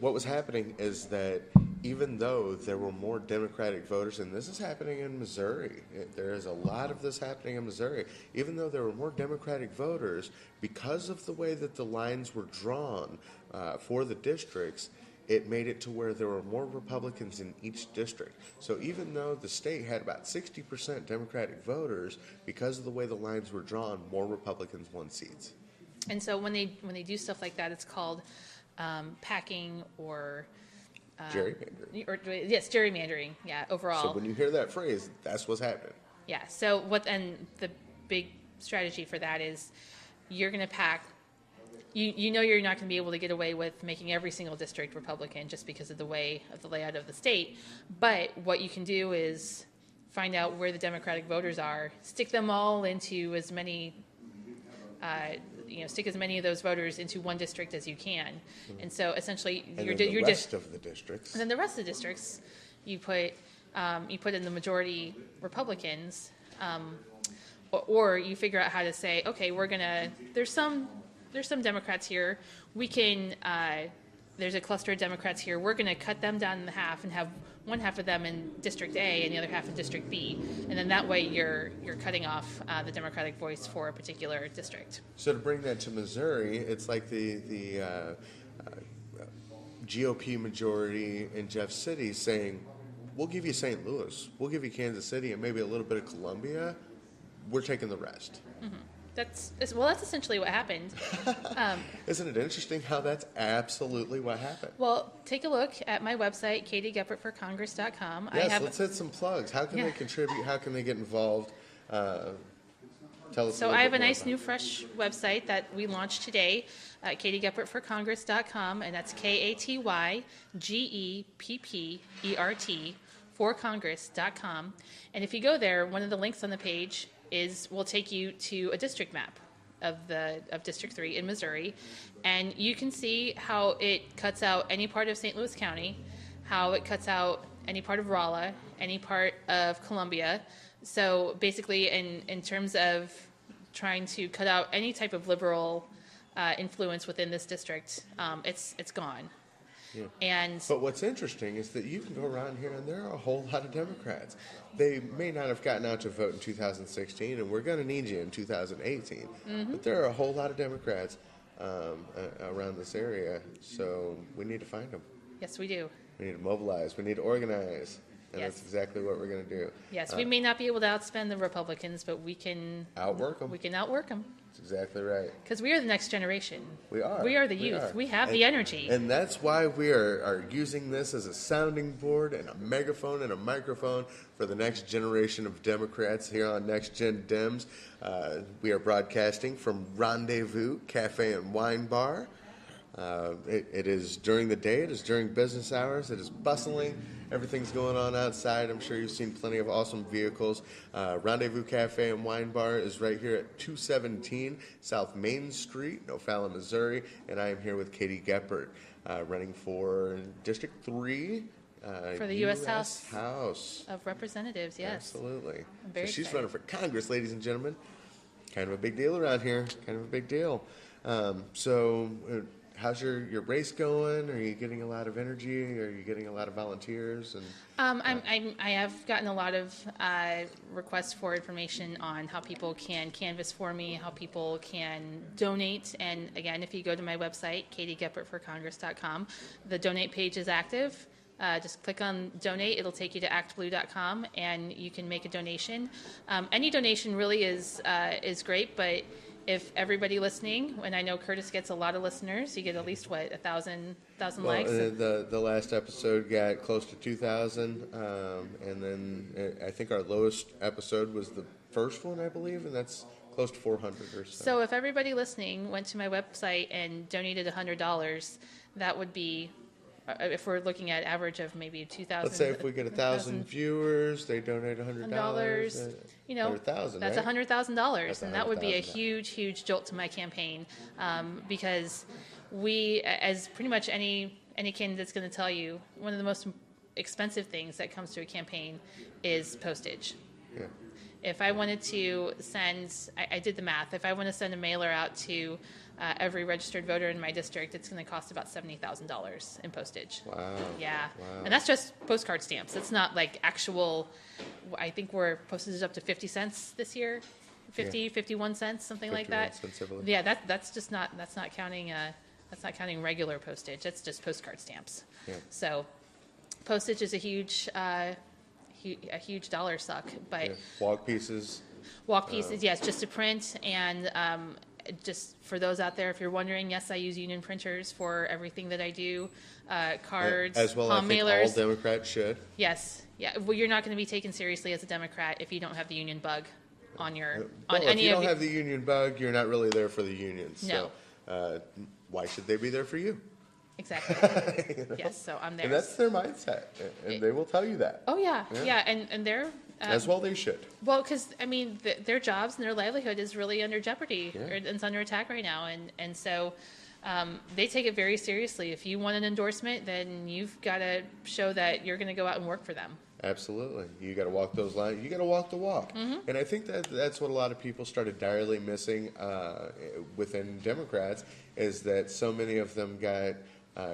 what was happening is that even though there were more Democratic voters, and this is happening in Missouri, there is a lot of this happening in Missouri, even though there were more Democratic voters, because of the way that the lines were drawn for the districts, it made it to where there were more Republicans in each district. So even though the state had about 60% Democratic voters, because of the way the lines were drawn, more Republicans won seats. And so when they do stuff like that, it's called packing or Gerrymandering. yes, gerrymandering. Yeah, overall. So when you hear that phrase, that's what's happening. Yeah. And the big strategy for that is you're going to pack. You know you're not going to be able to get away with making every single district Republican just because of the layout of the state. But what you can do is find out where the Democratic voters are, stick them all into as many. Stick as many of those voters into one district as you can, and so essentially And you're then the rest of the districts. and then the rest of the districts you put in the majority Republicans, or you figure out how to say, okay, there's some Democrats here, we can there's a cluster of Democrats here, we're gonna cut them down in half and have one half of them in District A and the other half in District B, and then that way you're cutting off the Democratic voice for a particular district. So to bring that to Missouri, it's like the GOP majority in Jeff City saying, we'll give you St. Louis, we'll give you Kansas City, and maybe a little bit of Columbia. We're taking the rest. Mm-hmm. That's essentially what happened. Isn't it interesting how that's absolutely what happened? Well, take a look at my website, KatyGeppertForCongress.com. Yes, let's hit some plugs. How can they contribute? How can they get involved? Tell us. So I have a nice new fresh website that we launched today, KatyGeppertForCongress.com, and that's KatyGeppert for Congress.com. And if you go there, one of the links on the page will take you to a district map of District 3 in Missouri, and you can see how it cuts out any part of St. Louis County, how it cuts out any part of Rolla, any part of Columbia. So basically, in terms of trying to cut out any type of liberal influence within this district, it's gone. Yeah. But what's interesting is that you can go around here and there are a whole lot of Democrats. They may not have gotten out to vote in 2016, and we're going to need you in 2018. Mm-hmm. But there are a whole lot of Democrats around this area, so we need to find them. Yes, we do. We need to mobilize. We need to organize. And that's exactly what we're going to do. Yes, we may not be able to outspend the Republicans, but we can outwork them. We can outwork them. That's exactly right. Because we are the next generation. We are. We are the youth. We have the energy. And that's why we are using this as a sounding board and a megaphone and a microphone for the next generation of Democrats here on Next Gen Dems. We are broadcasting from Rendezvous Cafe and Wine Bar. It is during the day. It is during business hours. It is bustling. Everything's going on outside. I'm sure you've seen plenty of awesome vehicles. Rendezvous Cafe and Wine Bar is right here at 217 South Main Street, O'Fallon, Missouri. And I am here with Katy Geppert, running for District 3. For the U.S. House of Representatives, yes. Absolutely. I'm very she's excited. running for Congress, ladies and gentlemen. Kind of a big deal around here. Kind of a big deal. How's your race going? Are you getting a lot of energy? Are you getting a lot of volunteers? And I have gotten a lot of requests for information on how people can canvass for me, how people can donate. And again, if you go to my website, KatyGeppertForCongress.com, the donate page is active. Just click on donate. It'll take you to actblue.com, and you can make a donation. Any donation really is great, but if everybody listening, and I know Curtis gets a lot of listeners, you get at least, 1,000 likes? The last episode got close to 2,000, and then I think our lowest episode was the first one, I believe, and that's close to 400 or so. So if everybody listening went to my website and donated $100, that would be, if we're looking at average of maybe 2,000. Let's say if we get 1,000 viewers, they donate $100. You know, 100,000, that's right? $100,000, and that would be a huge jolt to my campaign, because we, as pretty much any candidate's going to tell you, one of the most expensive things that comes to a campaign is postage. Yeah. If I wanted to send, I did the math. If I want to send a mailer out to every registered voter in my district, it's going to cost about $70,000 in postage. Wow. Yeah. Wow. And that's just postcard stamps. It's not like actual, I think we're postage is up to 50 cents this year, 51 cents, something like that. 51 cents, I believe. Yeah, that's not counting regular postage. That's just postcard stamps. Yeah. So postage is a huge dollar suck, but Walk pieces. yes, just to print, and just for those out there, if you're wondering, yes, I use union printers for everything that I do, cards, As well, I palm think mailers. all Democrats should. Yes, yeah. Well, you're not going to be taken seriously as a Democrat if you don't have the union bug on your Well, on if any you of don't your, have the union bug, you're not really there for the unions. No. So why should they be there for you? exactly. You know? Yes, so I'm there. And that's their mindset, and they will tell you that. Oh yeah, Yeah. yeah, and they're As well they should. well, because I mean, their jobs and their livelihood is really under jeopardy. Yeah. Or it's under attack right now, and so they take it very seriously. If you want an endorsement, then you've got to show that you're going to go out and work for them. Absolutely. You got to walk those lines. You got to walk the walk. And I think that's what a lot of people started direly missing within Democrats, is that so many of them got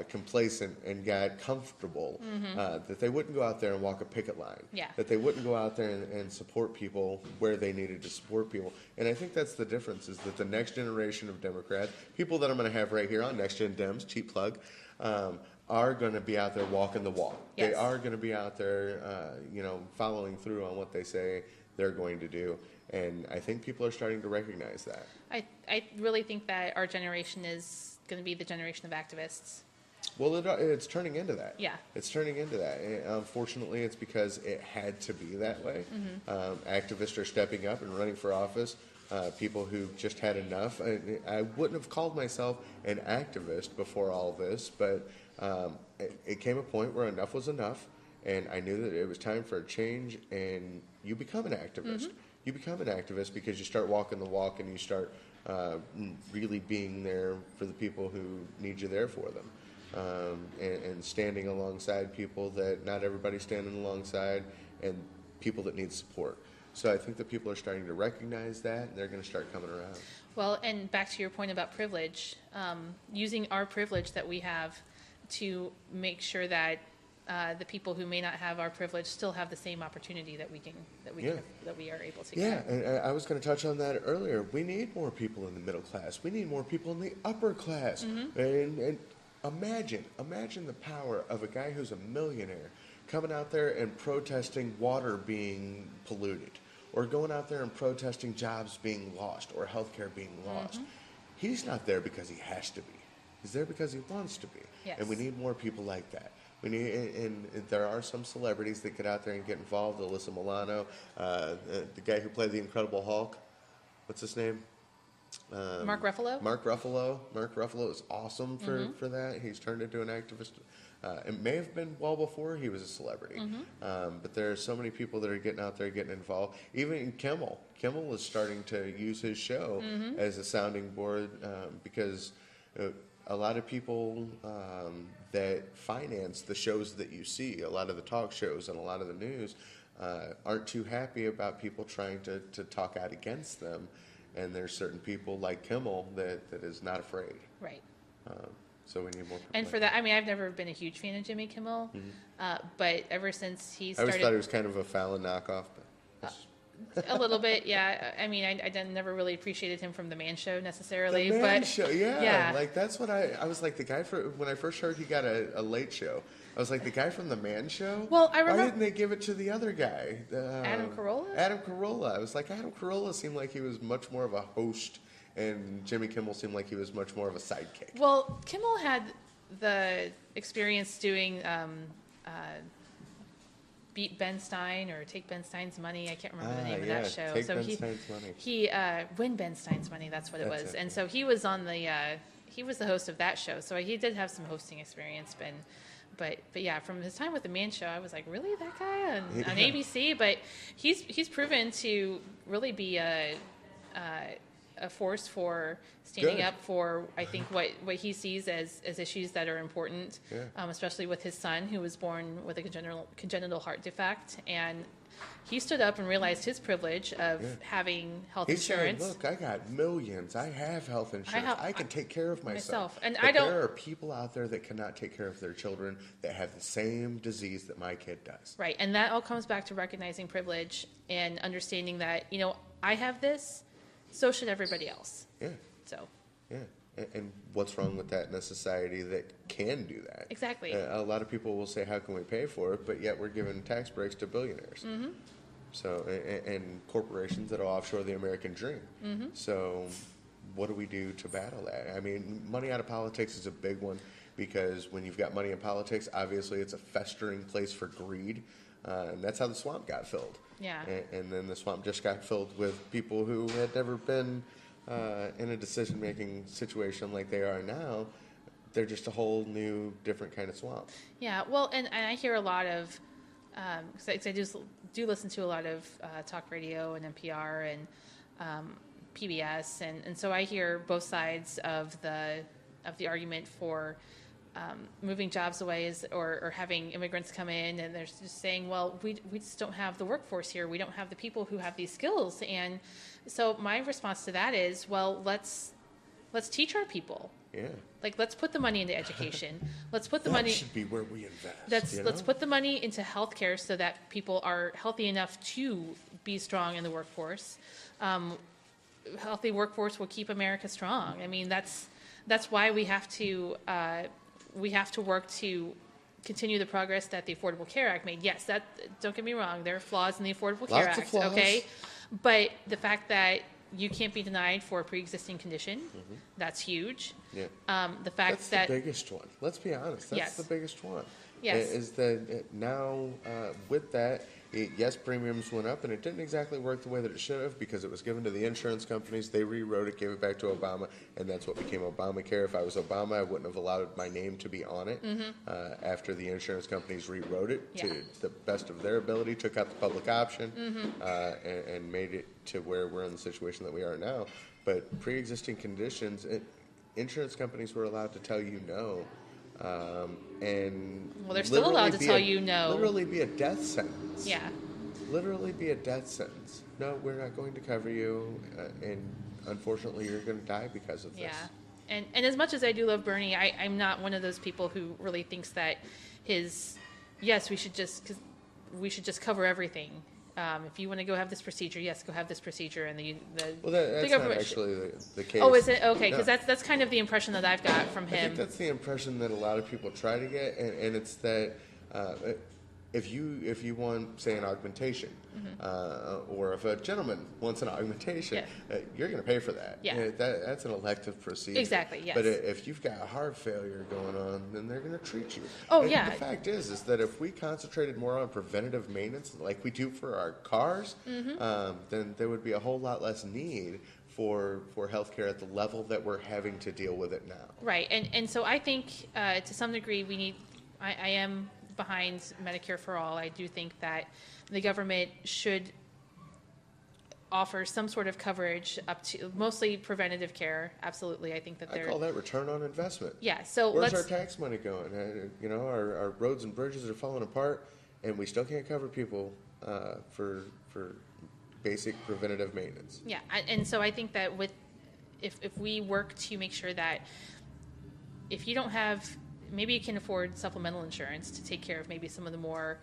complacent and got comfortable, that they wouldn't go out there and walk a picket line, Yeah. that they wouldn't go out there and support people where they needed to support people. And I think that's the difference, is that the next generation of Democrats, people that I'm going to have right here on Next Gen Dems, cheap plug, are going to be out there walking the walk. Yes. They are going to be out there, following through on what they say they're going to do. And I think people are starting to recognize that. I really think that our generation is going to be the generation of activists. Well, it's turning into that. Yeah. It's turning into that. And unfortunately, it's because it had to be that way. Activists are stepping up and running for office. People who just had enough. I wouldn't have called myself an activist before all this, but it came a point where enough was enough, and I knew that it was time for a change, and you become an activist. You become an activist because you start walking the walk, and you start really being there for the people who need you there for them, and standing alongside people that not everybody's standing alongside, and people that need support. So I think that people are starting to recognize that, and they're going to start coming around. Well, and back to your point about privilege, using our privilege that we have to make sure that the people who may not have our privilege still have the same opportunity that we are able to Yeah, get. and I was going to touch on that earlier. We need more people in the middle class. We need more people in the upper class. And imagine the power of a guy who's a millionaire coming out there and protesting water being polluted, or going out there and protesting jobs being lost, or healthcare being lost. He's not there because he has to be. He's there because he wants to be. Yes. And we need more people like that. We need, and there are some celebrities that get out there and get involved. Alyssa Milano, the guy who played the Incredible Hulk. What's his name? Mark Ruffalo? Mark Ruffalo. Mark Ruffalo is awesome for that. He's turned into an activist. It may have been well before he was a celebrity. But there are so many people that are getting out there, getting involved. Even Kimmel. Kimmel is starting to use his show as a sounding board, because a lot of people that finance the shows that you see, a lot of the talk shows and a lot of the news, aren't too happy about people trying to talk out against them. And there's certain people like Kimmel that is not afraid. Right. So we need more people. And like for that, I mean, I've never been a huge fan of Jimmy Kimmel, but ever since he I started... always thought he was kind of a Fallon knockoff. But A little bit, yeah. I mean, I never really appreciated him from The Man Show necessarily. The Man but Show, yeah. Yeah. Like, that's what I was like, the guy when I first heard he got a late show, I was like, the guy from The Man Show? Well, I Why remember- didn't they give it to the other guy? Adam Carolla? Adam Carolla. I was like, Adam Carolla seemed like he was much more of a host, and Jimmy Kimmel seemed like he was much more of a sidekick. Well, Kimmel had the experience doing Beat Ben Stein or Take Ben Stein's Money. I can't remember the name of that show. Take so Ben he Stein's Money. he Win Ben Stein's Money. That's what it That's was. it. And so he was on the he was the host of that show. So he did have some hosting experience. But yeah, from his time with the Man Show, I was like, really, that guy on ABC? But he's proven to really be a force for standing Good. up for, I think, what he sees as issues that are important, Yeah. Especially with his son, who was born with a congenital heart defect. And he stood up and realized his privilege of having health He said, insurance. look, I got millions. I have health insurance. I can take care of myself. And but I don't- there are people out there that cannot take care of their children that have the same disease that my kid does. Right, and that all comes back to recognizing privilege and understanding that, I have this, so should everybody else. Yeah, So, yeah. And what's wrong with that in a society that can do that? Exactly. A lot of people will say, how can we pay for it? But yet we're giving tax breaks to billionaires. So, and corporations that will offshore the American dream. So what do we do to battle that? I mean, money out of politics is a big one, because when you've got money in politics, obviously it's a festering place for greed, and that's how the swamp got filled. Yeah. And then the swamp just got filled with people who had never been in a decision-making situation like they are now. They're just a whole new, different kind of swamp. Yeah, well, and I hear a lot of, because I do listen to a lot of talk radio and NPR and PBS, and so I hear both sides of the argument for moving jobs away or having immigrants come in, and they're just saying, well, we just don't have the workforce here. We don't have the people who have these skills. And so my response to that is, well, let's teach our people. Yeah. Like, let's put the money into education. Let's put the that money. should be where we invest. Let's put the money into healthcare so that people are healthy enough to be strong in the workforce. Healthy workforce will keep America strong. I mean, that's why we have to work to continue the progress that the Affordable Care Act made. Yes, don't get me wrong, there are flaws in the Affordable Care Lots of Act. flaws. Okay, but the fact that you can't be denied for a pre-existing condition, that's huge. Yeah. The fact That's that the biggest one. Let's be honest. That's Yes. the biggest one. Yes. Is that now with that, yes, premiums went up, and it didn't exactly work the way that it should have, because it was given to the insurance companies. They rewrote it, gave it back to Obama, and that's what became Obamacare. If I was Obama, I wouldn't have allowed my name to be on it. After the insurance companies rewrote it Yeah. to the best of their ability, took out the public option, and made it to where we're in the situation that we are now. But pre-existing conditions, insurance companies were allowed to tell you no. And Well, they're still allowed to tell you no. Literally be a death sentence. yeah. Literally be a death sentence. No, we're not going to cover you, and unfortunately, you're going to die because of this. Yeah, and as much as I do love Bernie, I'm not one of those people who really thinks that we should just cover everything. If you want to go have this procedure, yes, go have this procedure, and That's not actually the case. Oh, is it? Okay, No. because that's kind of the impression that I've got from I him. think that's the impression that a lot of people try to get, and it's that if you want, say, an augmentation, or if a gentleman wants an augmentation, you're going to pay for that. Yeah. That's an elective procedure. Exactly, yes. But if you've got heart failure going on, then they're going to treat you. Oh, And yeah. The fact is that if we concentrated more on preventative maintenance, like we do for our cars, then there would be a whole lot less need for healthcare at the level that we're having to deal with it now. Right, and so I think to some degree I am behind Medicare for all. I do think that the government should offer some sort of coverage up to mostly preventative care. Absolutely, I think that I call that return on investment. Yeah, so Where's our tax money going? Our roads and bridges are falling apart, and we still can't cover people for basic preventative maintenance. Yeah, and so I think that if we work to make sure that if you don't have, maybe you can afford supplemental insurance to take care of maybe some of the more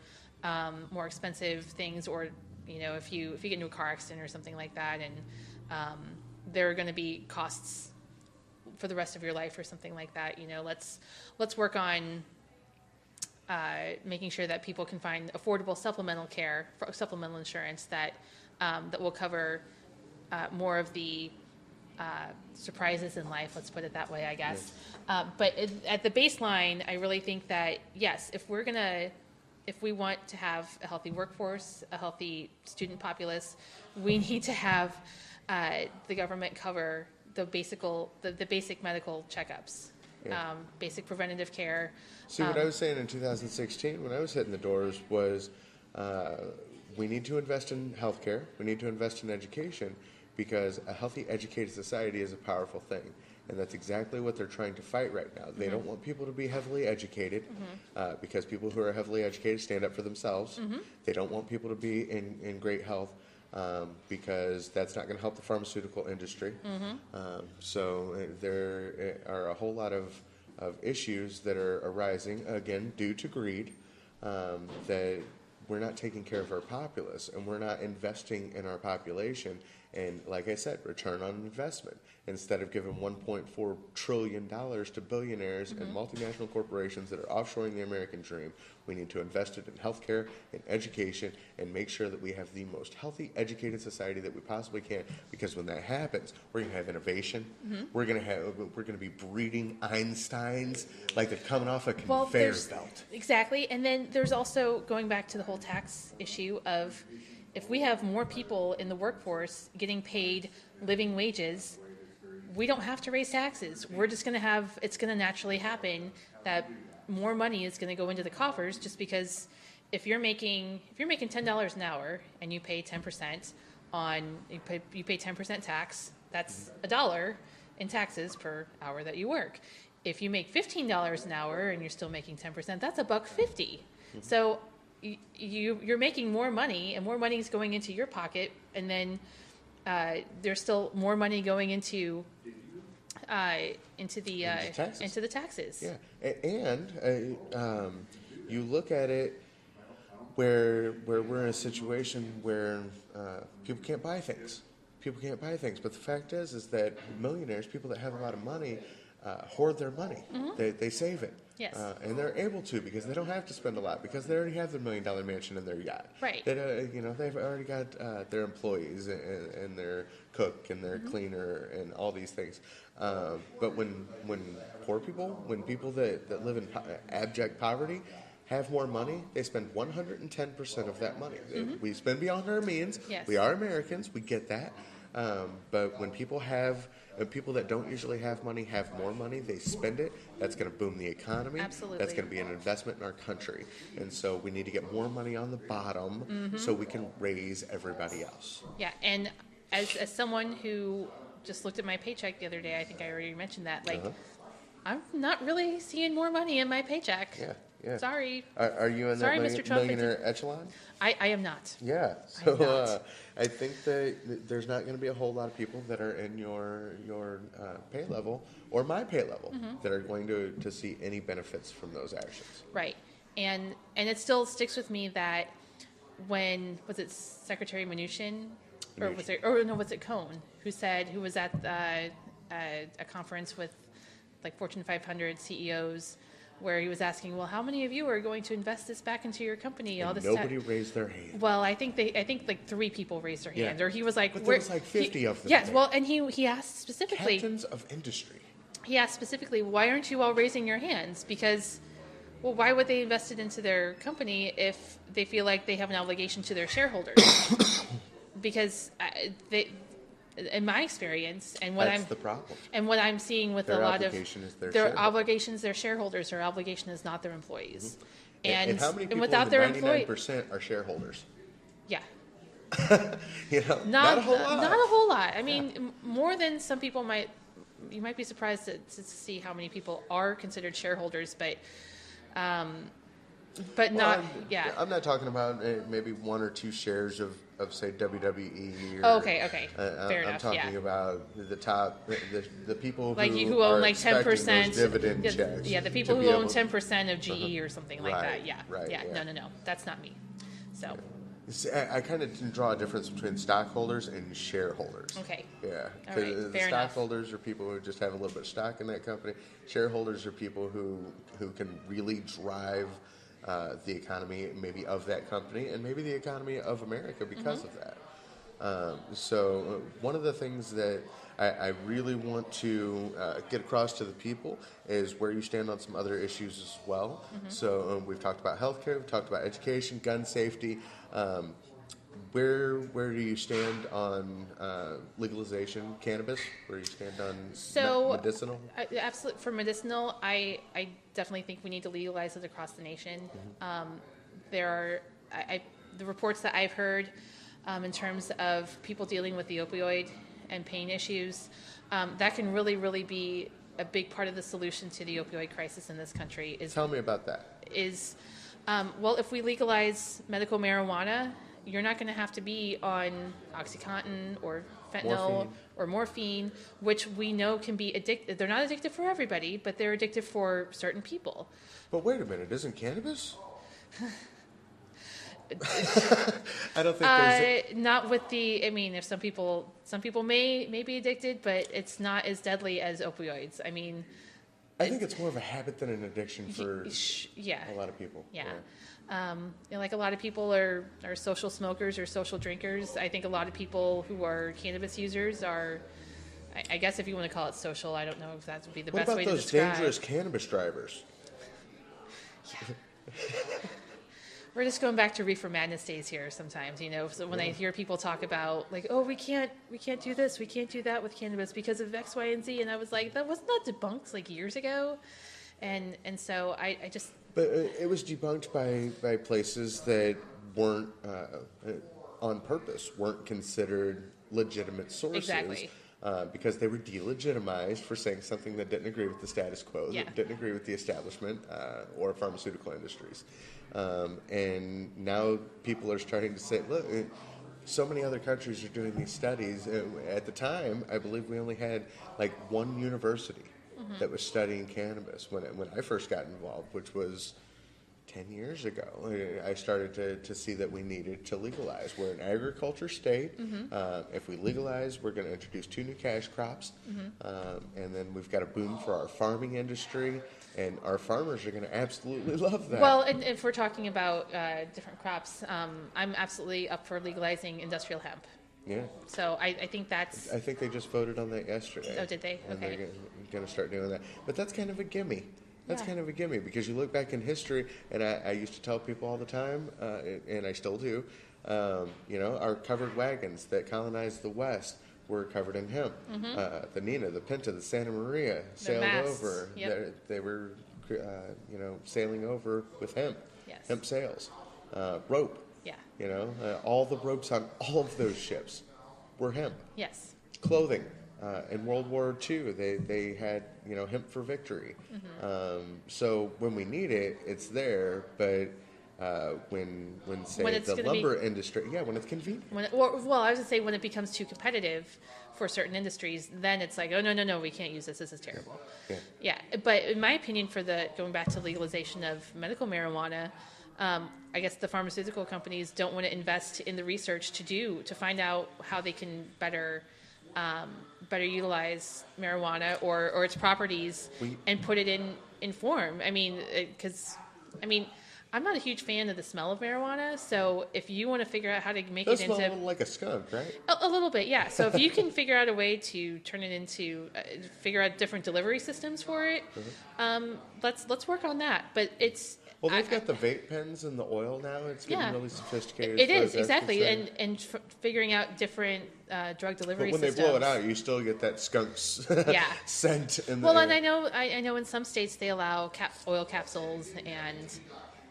expensive things, or if you get into a car accident or something like that, and there are going to be costs for the rest of your life or something like that. Let's work on making sure that people can find affordable supplemental insurance that will cover more of the surprises in life. Let's put it that way, I guess. But at the baseline, I really think that yes, if we want to have a healthy workforce, a healthy student populace, we need to have the government cover the basic medical checkups, basic preventative care. See, what I was saying in 2016 when I was hitting the doors was we need to invest in healthcare, we need to invest in education, because a healthy, educated society is a powerful thing. And that's exactly what they're trying to fight right now. They don't want people to be heavily educated, because people who are heavily educated stand up for themselves. They don't want people to be in great health, because that's not going to help the pharmaceutical industry. So there are a whole lot of issues that are arising, again, due to greed, that we're not taking care of our populace, and we're not investing in our population And like I said, return on investment. Instead of giving $1.4 trillion to billionaires and multinational corporations that are offshoring the American dream, we need to invest it in healthcare and education and make sure that we have the most healthy, educated society that we possibly can. Because when that happens, we're going to have innovation. We're going to be breeding Einsteins like they're coming off a conveyor belt. Exactly. And then there's also going back to the whole tax issue of if we have more people in the workforce getting paid living wages, we don't have to raise taxes. We're just going to have, it's going to naturally happen that more money is going to go into the coffers just because if you're making $10 an hour and you pay 10% you pay 10% tax, that's $1 in taxes per hour that you work. If you make $15 an hour and you're still making 10%, that's $1.50. So you're making more money, and more money is going into your pocket, and then there's still more money going into the taxes. Yeah, and you look at it where we're in a situation where people can't buy things. People can't buy things, but the fact is that millionaires, people that have a lot of money, hoard their money. They save it. Yes. And they're able to because they don't have to spend a lot because they already have their $1 million mansion and their yacht. Right. They've already got their employees and their cook and their cleaner and all these things. But when poor people, when people that live in abject poverty have more money, they spend 110% of that money. We spend beyond our means. Yes. We are Americans. We get that. But when people that don't usually have money have more money, they spend it. That's going to boom the economy. Absolutely. That's going to be an investment in our country. And so we need to get more money on the bottom so we can raise everybody else. Yeah, and as someone who just looked at my paycheck the other day, I think I already mentioned that, I'm not really seeing more money in my paycheck. Yeah. Sorry. Are you in Sorry, that Mr. Trump, millionaire echelon? I am not. Yeah. I'm So not. I think that there's not going to be a whole lot of people that are in your pay level or my pay level that are going to see any benefits from those actions. Right. And it still sticks with me that when, was it Secretary Mnuchin? Or was it Cohn who was at a conference with like Fortune 500 CEOs where he was asking, well, how many of you are going to invest this back into your company? And all this nobody raised their hand. Well, I think like 3 people raised their hand, or he was like, but there was like 50 of them. Yes, there. well, and he asked specifically, Captains of industry. he asked specifically, why aren't you all raising your hands? Because, well, why would they invest it into their company if they feel like they have an obligation to their shareholders? Because in my experience, and what That's the problem. and what I'm seeing with Their a lot of obligation is their their shareholders. obligations, their shareholders, their obligation is not their employees. And how many people without in their the 99% are shareholders? yeah, Not a whole lot. Not a whole lot. I mean, more than some people might. You might be surprised to see how many people are considered shareholders, but not. I'm not talking about maybe 1 or 2 shares of say WWE. Or, Okay, fair enough. I'm talking about the top, the people Who are own like 10% dividend checks. Yeah, the people who own 10% of GE or something like that. Right, Yeah, right, yeah. yeah. No, that's not me. So See, I kind of draw a difference between stockholders and shareholders. okay. Yeah, All right, because fair enough. stockholders are people who just have a little bit of stock in that company. Shareholders are people who can really drive the economy, maybe of that company, and maybe the economy of America because of that. So one of the things that I really want to get across to the people is where you stand on some other issues as well. So we've talked about healthcare, we've talked about education, gun safety. Where do you stand on legalization, cannabis? Where do you stand on medicinal? Absolutely. For medicinal, I definitely think we need to legalize it across the nation. There are the reports that I've heard in terms of people dealing with the opioid and pain issues, that can really, really be a big part of the solution to the opioid crisis in this country. Tell me about that. Well, if we legalize medical marijuana, you're not going to have to be on OxyContin or fentanyl or morphine, which we know can be addictive. They're not addictive for everybody, but they're addictive for certain people. But wait a minute, isn't cannabis? I don't think there's. Not with the. I mean, if some people may be addicted, but it's not as deadly as opioids. I mean, I think it's more of a habit than an addiction for yeah, a lot of people. yeah. Like a lot of people are social smokers or social drinkers. I think a lot of people who are cannabis users are. I guess if you want to call it social, I don't know if that would be the best way to describe. What about those dangerous cannabis drivers? Yeah. We're just going back to reefer madness days here sometimes, you know. So when I hear people talk about like, oh, we can't do this, we can't do that with cannabis because of X, Y, and Z, and I was like, that wasn't that debunked like years ago, and so I just. But it was debunked by places that weren't on purpose, weren't considered legitimate sources. Exactly. Because they were delegitimized for saying something that didn't agree with the status quo, that didn't agree with the establishment or pharmaceutical industries. And now people are starting to say, look, so many other countries are doing these studies. At the time, I believe we only had like one university that was studying cannabis when I first got involved, which was 10 years ago. I started to see that we needed to legalize. We're an agriculture state. If we legalize, we're going to introduce 2 new cash crops. And then we've got a boom for our farming industry. And our farmers are going to absolutely love that. Well, and if we're talking about different crops, I'm absolutely up for legalizing industrial hemp. Yeah. So I think that's. I think they just voted on that yesterday. Oh, did they? And Okay. they're going to start doing that. But that's kind of a gimme. That's kind of a gimme because you look back in history, and I used to tell people all the time, and I still do, you know, our covered wagons that colonized the West were covered in hemp. The Nina, the Pinta, the Santa Maria sailed over. Yep. They were, you know, sailing over with hemp. Yes. Hemp sails, rope. Yeah. You know, all the ropes on all of those ships were hemp. Yes. Clothing. In World War II, they had, you know, hemp for victory. So when we need it, it's there. But when the lumber industry, when it's convenient. Well, I was going to say when it becomes too competitive for certain industries, then it's like, oh, no, we can't use this. This is terrible. Yeah. But in my opinion, going back to legalization of medical marijuana, I guess the pharmaceutical companies don't want to invest in the research to find out how they can better utilize marijuana or its properties and put it in form. I mean, I'm not a huge fan of the smell of marijuana, so if you want to figure out how to make it into... It smells like a skunk, right? A little bit, yeah. So if you can figure out a way to turn it into... figure out different delivery systems for it, let's work on that. But it's... Well, they've got the vape pens and the oil now. It's getting really sophisticated. It is, exactly. And figuring out different drug delivery systems. But when they blow it out, you still get that skunk scent in the air. And I know in some states they allow oil capsules and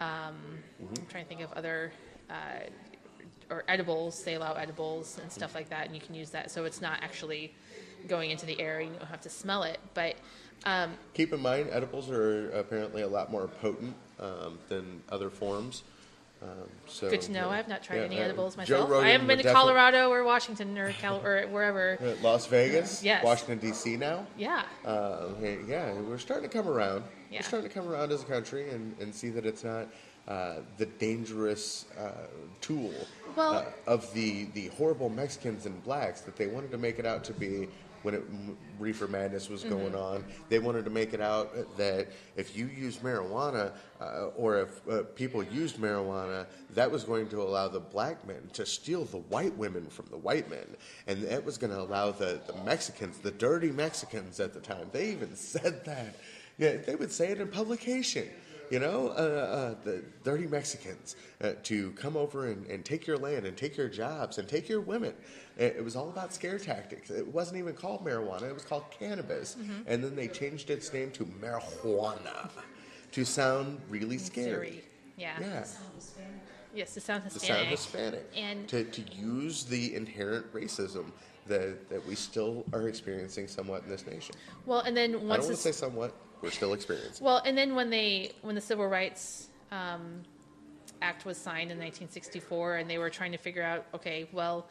I'm trying to think of other or edibles. They allow edibles and stuff like that, and you can use that. So it's not actually going into the air. You don't have to smell it. But keep in mind, edibles are apparently a lot more potent than other forms. So good to know. I have not tried any edibles Joe myself. Rogan I haven't been to Colorado or Washington or wherever. Las Vegas, yes. Washington D.C. now. Yeah. We're starting to come around. Yeah. We're starting to come around as a country and see that it's not the dangerous tool of the horrible Mexicans and blacks that they wanted to make it out to be. When reefer madness was going on, they wanted to make it out that if you use marijuana or if people used marijuana, that was going to allow the black men to steal the white women from the white men. And that was going to allow the Mexicans, the dirty Mexicans at the time, they even said that. Yeah, they would say it in publication. You know, the dirty Mexicans to come over and take your land and take your jobs and take your women. It was all about scare tactics. It wasn't even called marijuana. It was called cannabis. And then they changed its name to marijuana to sound really scary. Yeah. Yes, to sound Hispanic. To sound Hispanic. And to use the inherent racism that we still are experiencing somewhat in this nation. Well, and then I don't want to say somewhat. We're still experiencing. Well, and then when the Civil Rights Act was signed in 1964, and they were trying to figure out, okay, well,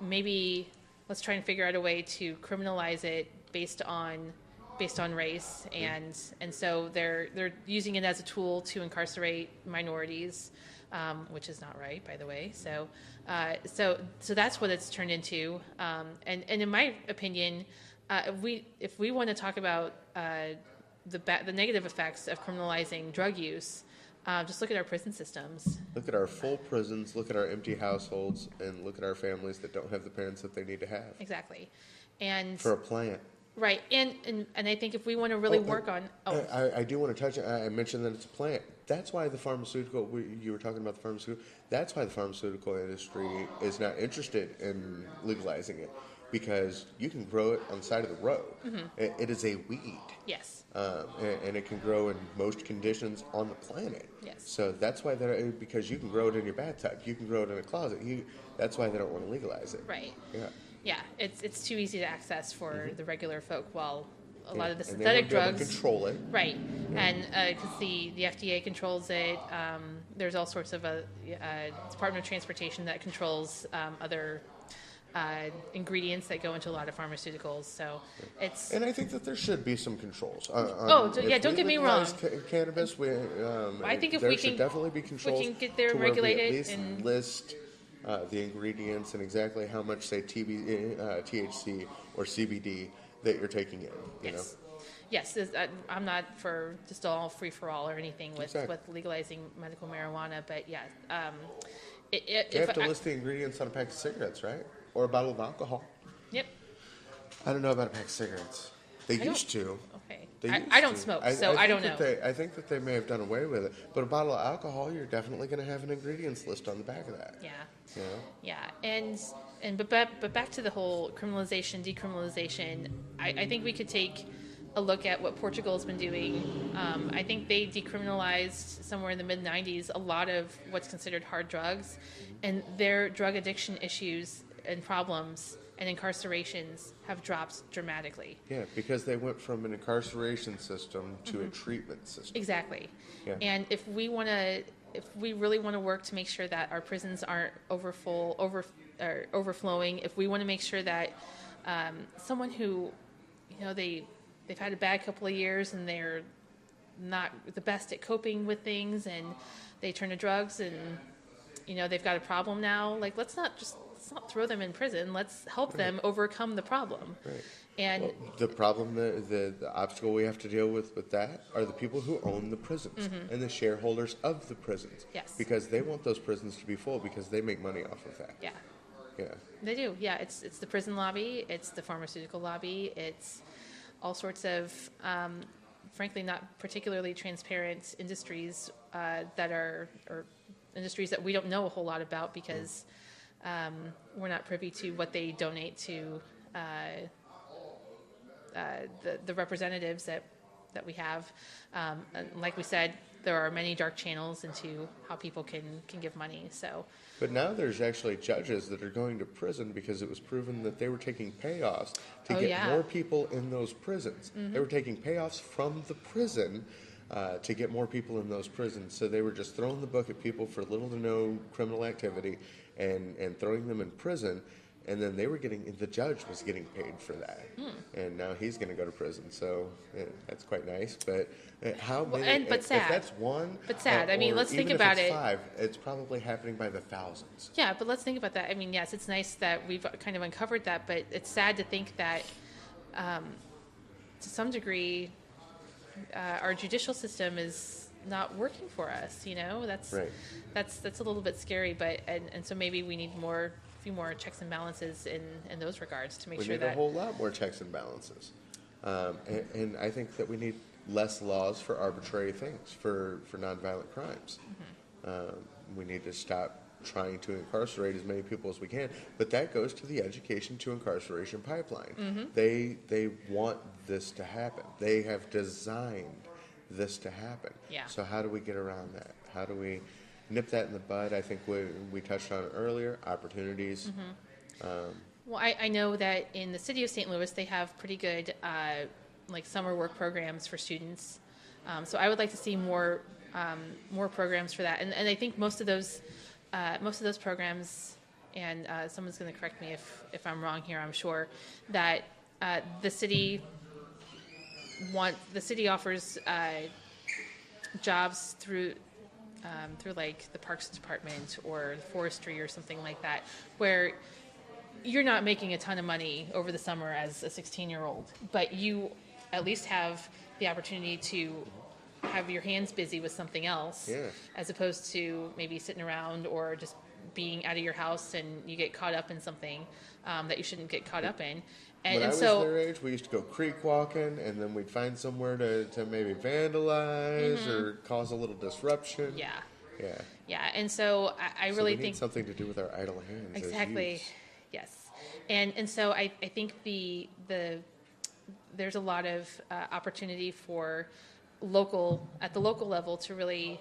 maybe let's try and figure out a way to criminalize it based on race, and so they're using it as a tool to incarcerate minorities. which is not right, by the way. So that's what it's turned into. And in my opinion, if we want to talk about the negative effects of criminalizing drug use, just look at our prison systems. Look at our full prisons, look at our empty households, and look at our families that don't have the parents that they need to have. Exactly. And for a plant. Right. And I think if we want to really work on... I do want to touch, I mentioned that it's a plant. That's why the pharmaceutical, you were talking about the pharmaceutical, that's why the pharmaceutical industry is not interested in legalizing it, because you can grow it on the side of the road. Mm-hmm. It is a weed. Yes. And it can grow in most conditions on the planet. Yes. So that's why because you can grow it in your bathtub, you can grow it in a closet. That's why they don't want to legalize it. Right. Yeah. Yeah, it's too easy to access for the regular folk, while a lot of the and synthetic they won't drugs... be able to control it. Right, and because the FDA controls it, there's all sorts of Department of Transportation that controls other ingredients that go into a lot of pharmaceuticals, so it's... And I think that there should be some controls. Don't get me wrong. Cannabis, I think if there we should can, definitely be controls we can get there to and where regulate we at it least and list the ingredients and exactly how much, say, THC or CBD that you're taking in. You know? Yes, I'm not for just all free-for-all or anything with legalizing medical marijuana, but yeah. You have to list the ingredients on a pack of cigarettes, right? Or a bottle of alcohol. Yep. I don't know about a pack of cigarettes. They used to. Okay. I don't smoke, so I don't know. I think that they may have done away with it. But a bottle of alcohol, you're definitely going to have an ingredients list on the back of that. Yeah. You know? Yeah, but back to the whole criminalization, decriminalization, I think we could take a look at what Portugal's been doing. I think they decriminalized somewhere in the mid-90s a lot of what's considered hard drugs, and their drug addiction issues and problems and incarcerations have dropped dramatically. Yeah, because they went from an incarceration system to a treatment system. Exactly. Yeah. And if we really want to work to make sure that our prisons aren't overflowing, if we want to make sure that someone who, they've had a bad couple of years and they're not the best at coping with things and they turn to drugs and, they've got a problem now, let's not throw them in prison. Let's help them overcome the problem. Right. And the problem, the obstacle we have to deal with that are the people who own the prisons and the shareholders of the prisons. Yes. Because they want those prisons to be full because they make money off of that. Yeah. Yeah. They do. Yeah. It's the prison lobby. It's the pharmaceutical lobby. It's all sorts of, frankly, not particularly transparent industries that are, or industries that we don't know a whole lot about because we're not privy to what they donate to the representatives that we have. And like we said, there are many dark channels into how people can give money. So, but now there's actually judges that are going to prison because it was proven that they were taking payoffs to get more people in those prisons. They were taking payoffs from the prison to get more people in those prisons. So they were just throwing the book at people for little to no criminal activity and throwing them in prison. And then the judge was getting paid for that. And now he's going to go to prison. So that's quite nice. But how many? But sad. If that's one. But sad. I mean, let's think even about if it's it. 5, it's probably happening by the thousands. Yeah, but let's think about that. I mean, yes, it's nice that we've kind of uncovered that, but it's sad to think that to some degree our judicial system is not working for us. That's right. That's a little bit scary. But and so maybe we need a few more checks and balances in those regards to make sure that we need a whole lot more checks and balances, and I think that we need less laws for arbitrary things for nonviolent crimes. We need to stop trying to incarcerate as many people as we can, but that goes to the education to incarceration pipeline. They want this to happen. They have designed this to happen. Yeah. So how do we get around that? How do we nip that in the bud? I think we touched on it earlier, opportunities. Well, I know that in the city of St. Louis, they have pretty good summer work programs for students. So I would like to see more programs for that. And I think most of those programs, and someone's going to correct me if I'm wrong here, I'm sure, that the city offers jobs through through like the Parks Department or forestry or something like that, where you're not making a ton of money over the summer as a 16-year-old, but you at least have the opportunity to have your hands busy with something else, as opposed to maybe sitting around or just being out of your house and you get caught up in something that you shouldn't get caught up in. When I was their age, we used to go creek walking, and then we'd find somewhere to maybe vandalize or cause a little disruption. Yeah, and so I really we need think something to do with our idle hands. Exactly. Yes, and so I think there's a lot of opportunity for at the local level to really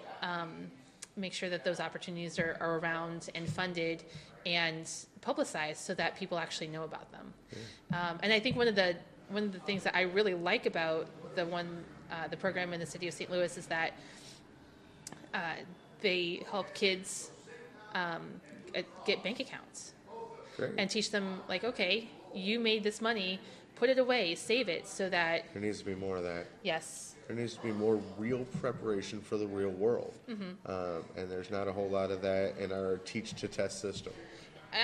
make sure that those opportunities are around and funded and publicized so that people actually know about them. And I think one of the things that I really like about the program in the city of St. Louis is that they help kids get bank accounts. Great. And teach them, like, okay, you made this money, put it away, save it, so that... There needs to be more of that. Yes. There needs to be more real preparation for the real world. And there's not a whole lot of that in our teach-to-test system.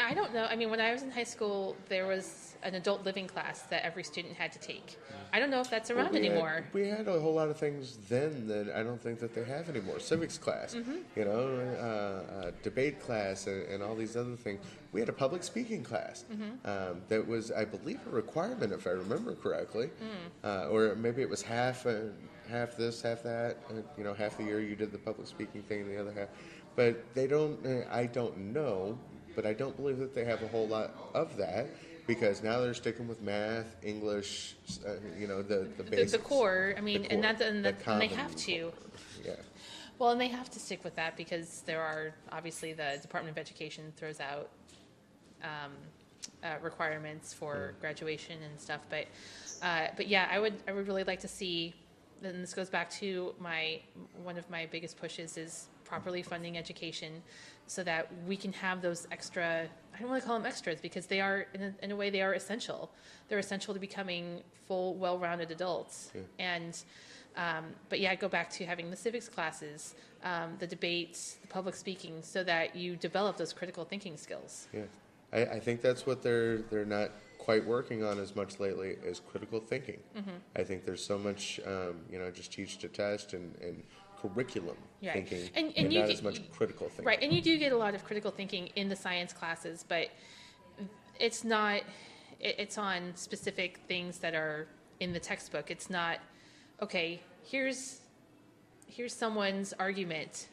I don't know. I mean, when I was in high school, there was an adult living class that every student had to take. I don't know if that's around anymore. We had a whole lot of things then that I don't think that they have anymore. Civics class, debate class, and all these other things. We had a public speaking class that was, I believe, a requirement, if I remember correctly. Or maybe it was half this, half that. Half the year you did the public speaking thing, and the other half. But they don't, I don't know, but I don't believe that they have a whole lot of that, because now they're sticking with math, English, the basics. The core, I mean, and they have to. Core. Yeah. Well, and they have to stick with that because there are, obviously, the Department of Education throws out requirements for graduation and stuff. But yeah, I would really like to see, and this goes back to one of my biggest pushes is properly funding education, so that we can have those extra, I don't want to call them extras, because they are, in a way, they are essential. They're essential to becoming full, well-rounded adults. And, but yeah, go back to having the civics classes, the debates, the public speaking, so that you develop those critical thinking skills. Yeah, I think that's what they're not quite working on as much lately, is critical thinking. I think there's so much, just teach to test and curriculum thinking, and not as much critical thinking. Right, and you do get a lot of critical thinking in the science classes, but it's not, it's on specific things that are in the textbook. It's not, okay, here's someone's argument.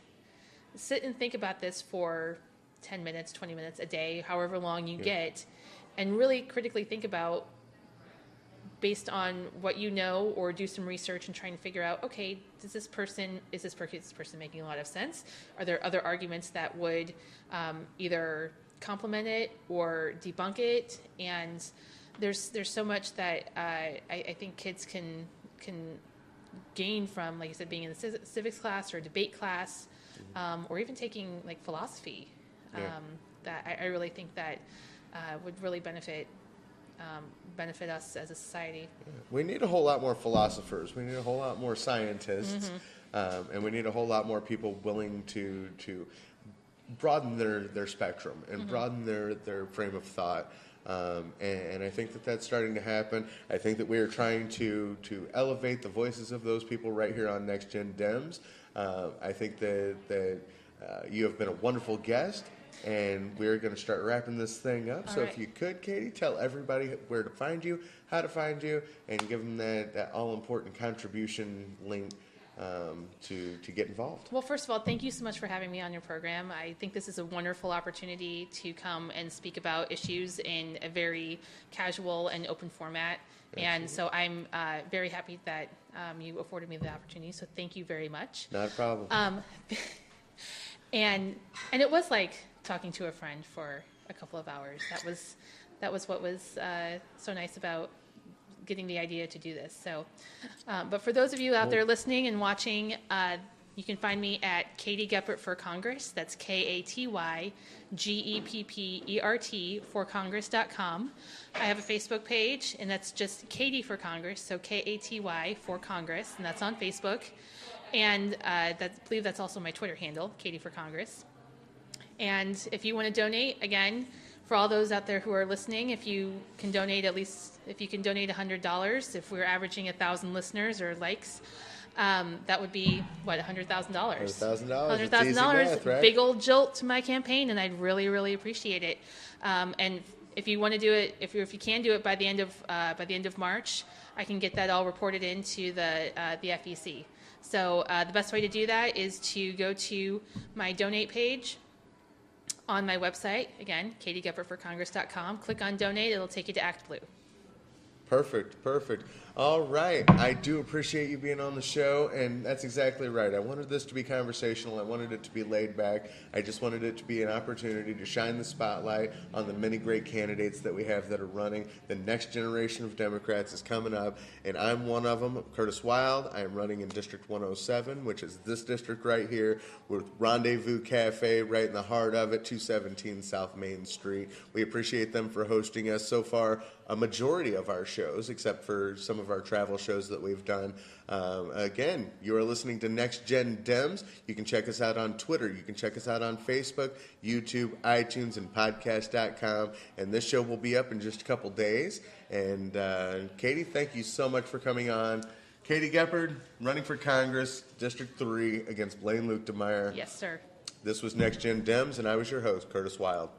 Sit and think about this for 10 minutes, 20 minutes a day, however long you get, and really critically think about, based on what you know, or do some research and try and figure out, okay, is this person making a lot of sense? Are there other arguments that would either complement it or debunk it? And there's so much that I think kids can gain from, like you said, being in the civics class or debate class, or even taking like philosophy. That I really think that would really benefit us as a society. We need a whole lot more philosophers. We need a whole lot more scientists, and we need a whole lot more people willing to broaden their spectrum and broaden their frame of thought. And I think that that's starting to happen. I think that we are trying to elevate the voices of those people right here on Next Gen Dems. I think that you have been a wonderful guest. And we're going to start wrapping this thing up. So if you could, Katie, tell everybody where to find you, how to find you, and give them that all-important contribution link to get involved. Well, first of all, thank you so much for having me on your program. I think this is a wonderful opportunity to come and speak about issues in a very casual and open format. Absolutely. And so I'm very happy that you afforded me the opportunity. So thank you very much. Not a problem. And it was like talking to a friend for a couple of hours. That was what was so nice about getting the idea to do this. So, but for those of you out there listening and watching, You can find me at Katy Geppert for Congress. That's KatyGeppert for Congress.com. I have a Facebook page, and that's just Katy for Congress, so Katy for Congress, and that's on Facebook. And I believe that's also my Twitter handle, Katy for Congress. And if you want to donate, again, for all those out there who are listening, if you can donate $100, if we're averaging 1,000 listeners or likes, that would be, what, $100,000? $100,000. $100,000, right? big old jolt to my campaign, and I'd really, really appreciate it. And if you want to do it, if you can do it by the end of March, I can get that all reported into the FEC. So the best way to do that is to go to my donate page on my website, again, KatyGeppertForCongress.com. Click on donate. It'll take you to Act Blue. Perfect. All right. I do appreciate you being on the show, and that's exactly right. I wanted this to be conversational. I wanted it to be laid back. I just wanted it to be an opportunity to shine the spotlight on the many great candidates that we have that are running. The next generation of Democrats is coming up, and I'm one of them, Curtis Wylde. I am running in District 107, which is this district right here, with Rendezvous Cafe right in the heart of it, 217 South Main Street. We appreciate them for hosting us so far. A majority of our shows, except for some of our travel shows that we've done. Again, you are listening to Next Gen Dems. You can check us out on Twitter. You can check us out on Facebook, YouTube, iTunes, and podcast.com. And this show will be up in just a couple days. And Katy, thank you so much for coming on. Katy Geppert, running for Congress, District 3, against Blaine Luke DeMeyer. Yes, sir. This was Next Gen Dems, and I was your host, Curtis Wylde.